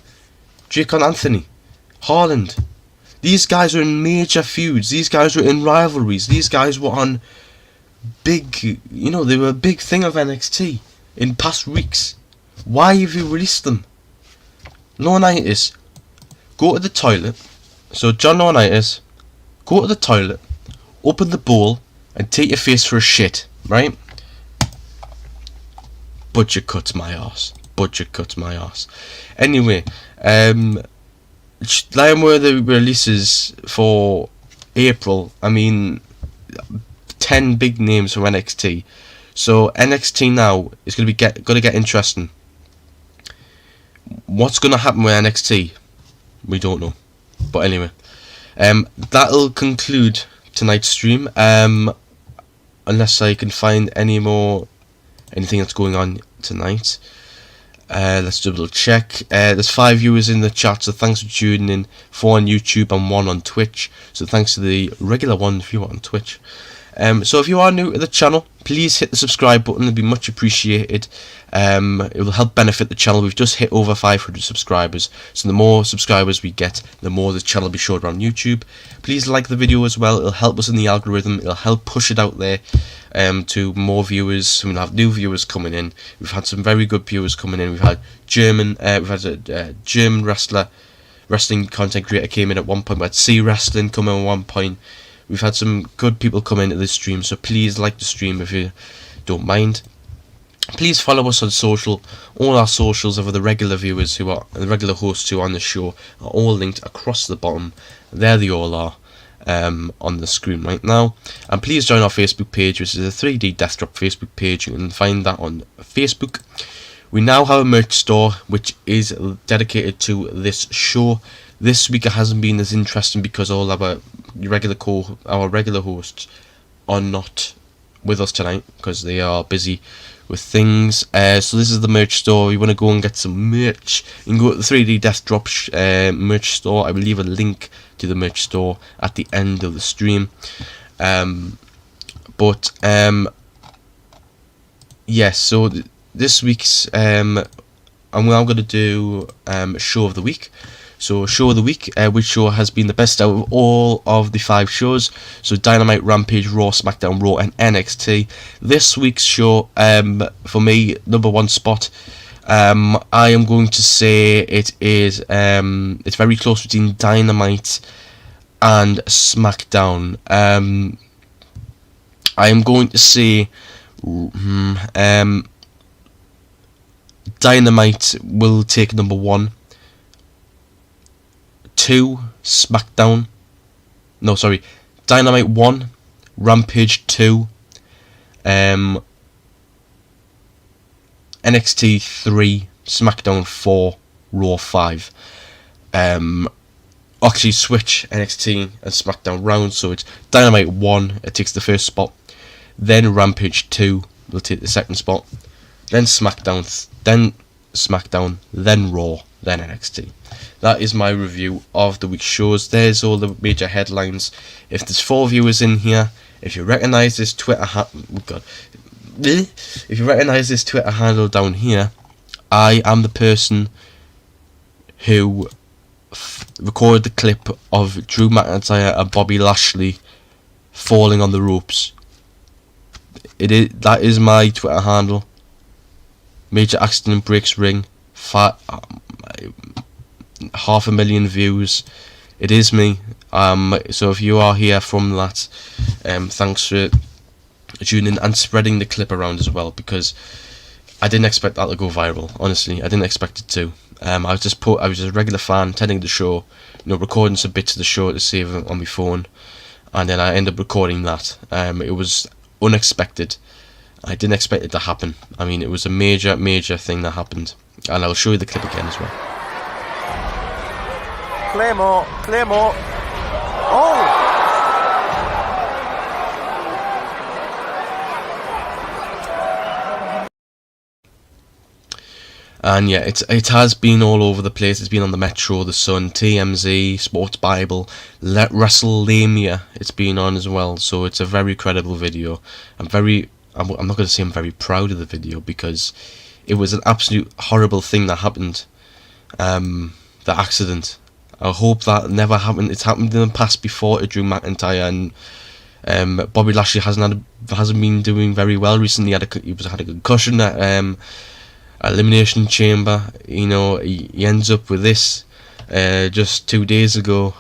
S1: Draco Anthony, Harland. These guys are in major feuds. These guys were in rivalries. These guys were on big, they were a big thing of NXT in past weeks. Why have you released them? Laurinaitis, go to the toilet. So John Laurinaitis, go to the toilet, open the bowl, and take your face for a shit, right? Budget cuts my arse. Budget cuts my arse. Anyway, were the releases for April. I mean, 10 big names from NXT. So NXT now is going to get interesting. What's going to happen with NXT? We don't know. But anyway, that'll conclude tonight's stream. Unless I can find anything that's going on tonight. Let's double check. There's 5 viewers in the chat, so thanks for tuning in. 4 on YouTube and 1 on Twitch. So thanks to the regular one viewer on Twitch. So if you are new to the channel, please hit the subscribe button. It'll be much appreciated. It will help benefit the channel. We've just hit over 500 subscribers, so the more subscribers we get, the more the channel will be showed around YouTube. Please like the video as well. It'll help us in the algorithm. It'll help push it out there to more viewers. We'll have new viewers coming in. We've had some very good viewers coming in. We've had a German wrestling content creator came in at one point. We had C Wrestling come in at one point. We've had some good people come into this stream, so please like the stream if you don't mind. Please follow us on social. All our socials of the regular viewers the regular hosts who are on the show are all linked across the bottom. There they all are on the screen right now. And please join our Facebook page, which is a 3D Death Drop Facebook page. You can find that on Facebook. We now have a merch store which is dedicated to this show. This week it hasn't been as interesting because all our regular hosts are not with us tonight because they are busy with things. So this is the merch store. You want to go and get some merch, you can go to the 3D Death Drop merch store. I will leave a link to the merch store at the end of the stream. Yes, so this week's I'm now going to do show of the week. So show of the week, which show has been the best out of all of the 5 shows? So Dynamite, Rampage, Raw, SmackDown, Raw and NXT. This week's show, for me, #1 spot, I am going to say it is, it's very close between Dynamite and SmackDown. I am going to say Dynamite will take #1. 2, SmackDown. No, sorry. Dynamite 1, Rampage 2, NXT 3, SmackDown 4, Raw 5. Actually, switch NXT and SmackDown round, so it's Dynamite 1, it takes the first spot. Then Rampage 2 will take the second spot. Then SmackDown, then Raw, then NXT. That is my review of the week's shows. There's all the major headlines. If there's 4 viewers in here, if you recognise this Twitter if you recognise this Twitter handle down here, I am the person who recorded the clip of Drew McIntyre and Bobby Lashley falling on the ropes. That is my Twitter handle. Major accident breaks ring. 500,000 views. It is me. So if you are here from that, thanks for tuning in and spreading the clip around as well, because I didn't expect that to go viral. Honestly, I didn't expect it to. I was just a regular fan attending the show, recording some bits of the show to save it on my phone, and then I ended up recording that. It was unexpected. I didn't expect it to happen. I mean, it was a major thing that happened, and I'll show you the clip again as well.
S2: Claymore. Oh!
S1: And yeah, it has been all over the place. It's been on the Metro, the Sun, TMZ, Sports Bible, WrestleLamia. It's been on as well. So it's a very credible video. I'm not going to say I'm very proud of the video, because it was an absolute horrible thing that happened. The accident. I hope that never happened. It's happened in the past before to Drew McIntyre, and Bobby Lashley hasn't been doing very well recently. He had a concussion at Elimination Chamber. He ends up with this just 2 days ago.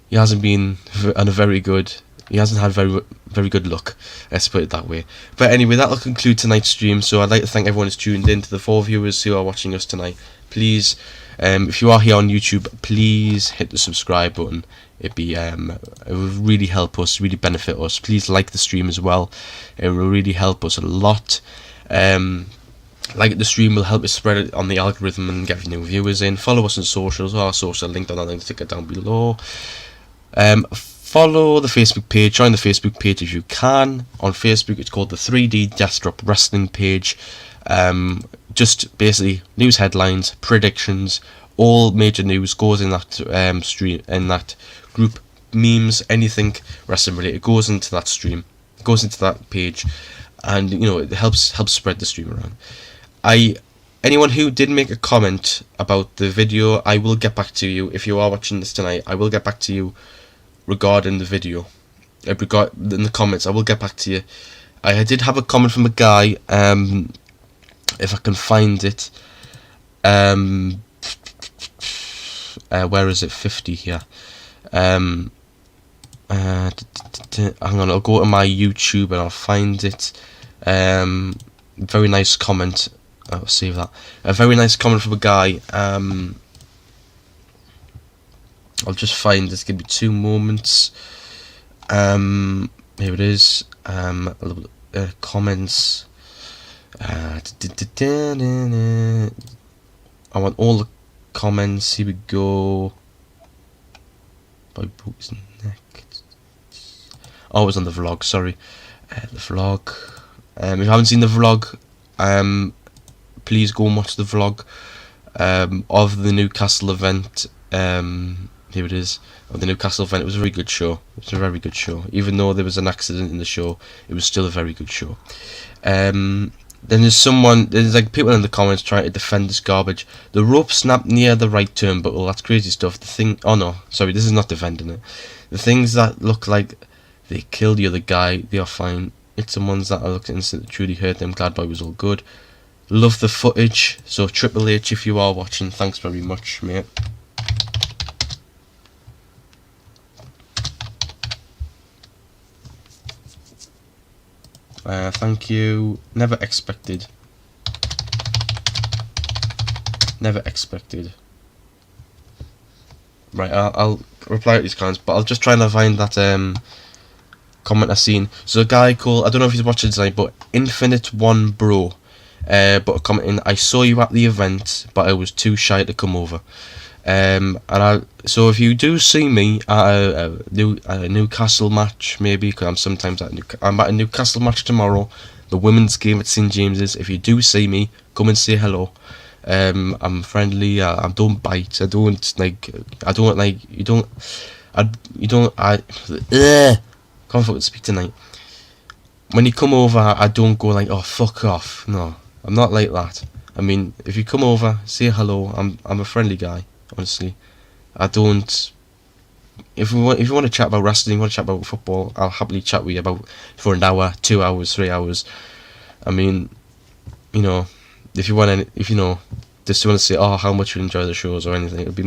S1: He hasn't been on a very good. He hasn't had very good luck. Let's put it that way. But anyway, that'll conclude tonight's stream. So I'd like to thank everyone who's tuned in. To the 4 viewers who are watching us tonight, please, if you are here on YouTube, please hit the subscribe button. It would really help us, really benefit us. Please like the stream as well. It will really help us a lot. Like the stream will help us spread it on the algorithm and get new viewers in. Follow us on socials. Our social link on that link ticket down below. Follow the Facebook page. Join the Facebook page if you can. On Facebook, it's called the 3D Death Drop Wrestling page. Just basically news headlines, predictions, all major news goes in that stream, in that group. Memes, anything wrestling related goes into that stream. goes into that page, and it helps spread the stream around. Anyone who did make a comment about the video, I will get back to you. If you are watching this tonight, I will get back to you regarding the video. In the comments, I will get back to you. I did have a comment from a guy, if I can find it. Where is it? 50 here. Hang on, I'll go to my YouTube and I'll find it. Very nice comment. I'll save that. A very nice comment from a guy. I'll just find this. Give me 2 moments. Here it is. Comments. I want all the comments. Here we go. By Book's neck. Oh, it was on the vlog. Sorry, the vlog. If you haven't seen the vlog, please go and watch the vlog of the Newcastle event. Here it is, of the Newcastle event. It was a very good show. It was a very good show. Even though there was an accident in the show, it was still a very good show. Then there's like people in the comments trying to defend this garbage. The rope snapped near the right turnbuckle. That's crazy stuff. Oh no, sorry, this is not defending it. The things that look like they killed the other guy, they are fine. It's the ones that I looked at instantly truly hurt them. Glad Boy was all good. Love the footage. So Triple H, if you are watching, thanks very much, mate. Thank you. Never expected. Never expected. Right, I'll reply to these comments, but I'll just try and find that comment I seen. So a guy called, I don't know if he's watching tonight, but Infinite One Bro, but commenting, I saw you at the event, but I was too shy to come over. So if you do see me at a Newcastle match, maybe, because I'm at a Newcastle match tomorrow, the women's game at St James's. If you do see me, come and say hello. I'm friendly. I don't bite. I don't can't fucking speak tonight. When you come over, I don't go like, oh fuck off. No, I'm not like that. I mean, if you come over, say hello. I'm a friendly guy. Honestly, I don't. If you want to chat about wrestling, you want to chat about football, I'll happily chat with you for an hour, 2 hours, 3 hours. I mean, if you want just want to say, oh, how much you enjoy the shows or anything, it'd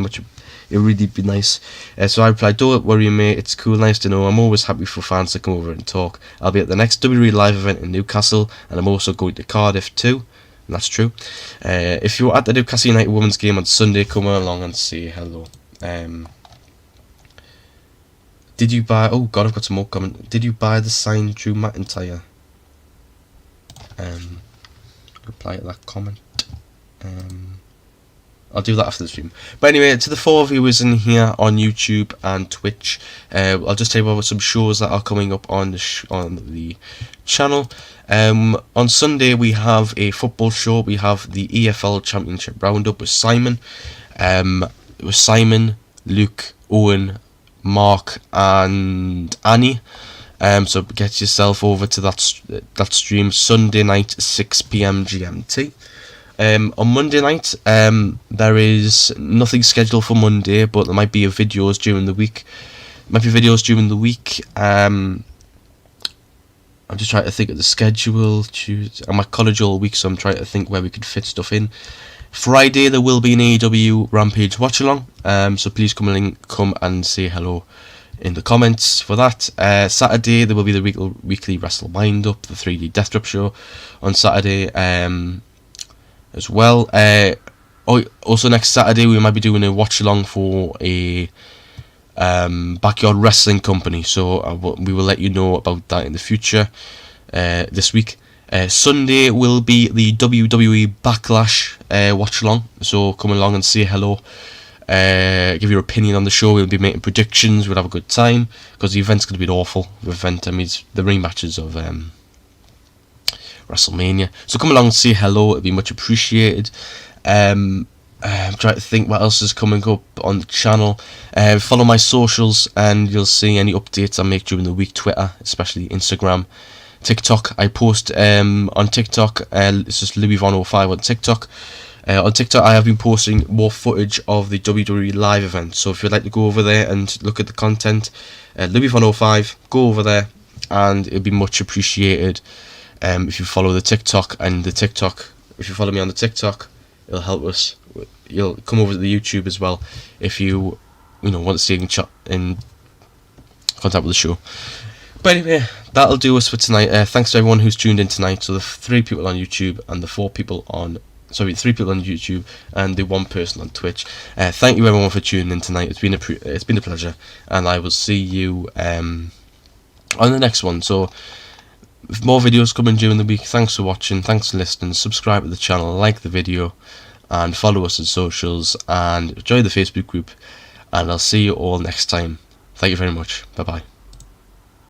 S1: really be nice. So I replied, don't worry, mate. It's cool, nice to know. I'm always happy for fans to come over and talk. I'll be at the next WWE live event in Newcastle, and I'm also going to Cardiff too. And that's true. If you're at the Newcastle United women's game on Sunday, come along and say hello. Did you buy? Oh God, I've got some more comment. Did you buy the signed Drew McIntyre? Reply to that comment. I'll do that after the stream. But anyway, to the 4 viewers in here on YouTube and Twitch, I'll just tell you about some shows that are coming up on the channel. On Sunday we have a football show. We have the EFL Championship Roundup with Simon. Luke, Owen, Mark and Annie. So get yourself over to that stream Sunday night 6 PM GMT. On Monday night, there is nothing scheduled for Monday, but there might be videos during the week. I'm just trying to think of the schedule. I'm at college all week, so I'm trying to think where we could fit stuff in. Friday there will be an AEW Rampage watch along. So please come and say hello in the comments for that. Saturday there will be the weekly Wrestle Wind Up, the 3D Death Drop show on Saturday. As well. Also next Saturday we might be doing a watch along for a backyard wrestling company, so we will let you know about that in the future. This week, Sunday will be the WWE Backlash watch along, so come along and say hello. Give your opinion on the show. We'll be making predictions. We'll have a good time because the event's going to be an awful event. I mean, it's the rematches of WrestleMania. So come along and say hello. It'd be much appreciated. I'm trying to think what else is coming up on the channel. Follow my socials and you'll see any updates I make during the week. Twitter, especially Instagram, TikTok. I post on TikTok. It's just Louis Von 05 on TikTok. On TikTok, I have been posting more footage of the WWE live event. So if you'd like to go over there and look at the content, Louis Von 05, go over there, and it'll be much appreciated. If you follow the TikTok and the TikTok, if you follow me on the TikTok, it'll help us. You'll come over to the YouTube as well if you want to stay in contact with the show. But anyway, that'll do us for tonight. Thanks to everyone who's tuned in tonight. So the 3 people on YouTube and the 3 people on YouTube and the 1 person on Twitch. Thank you everyone for tuning in tonight. It's been a pleasure, and I will see you on the next one. So more videos coming during the week. Thanks for watching. Thanks for listening. Subscribe to the channel, like the video, and follow us on socials, and join the Facebook group. And I'll see you all next time. Thank you very much. Bye bye.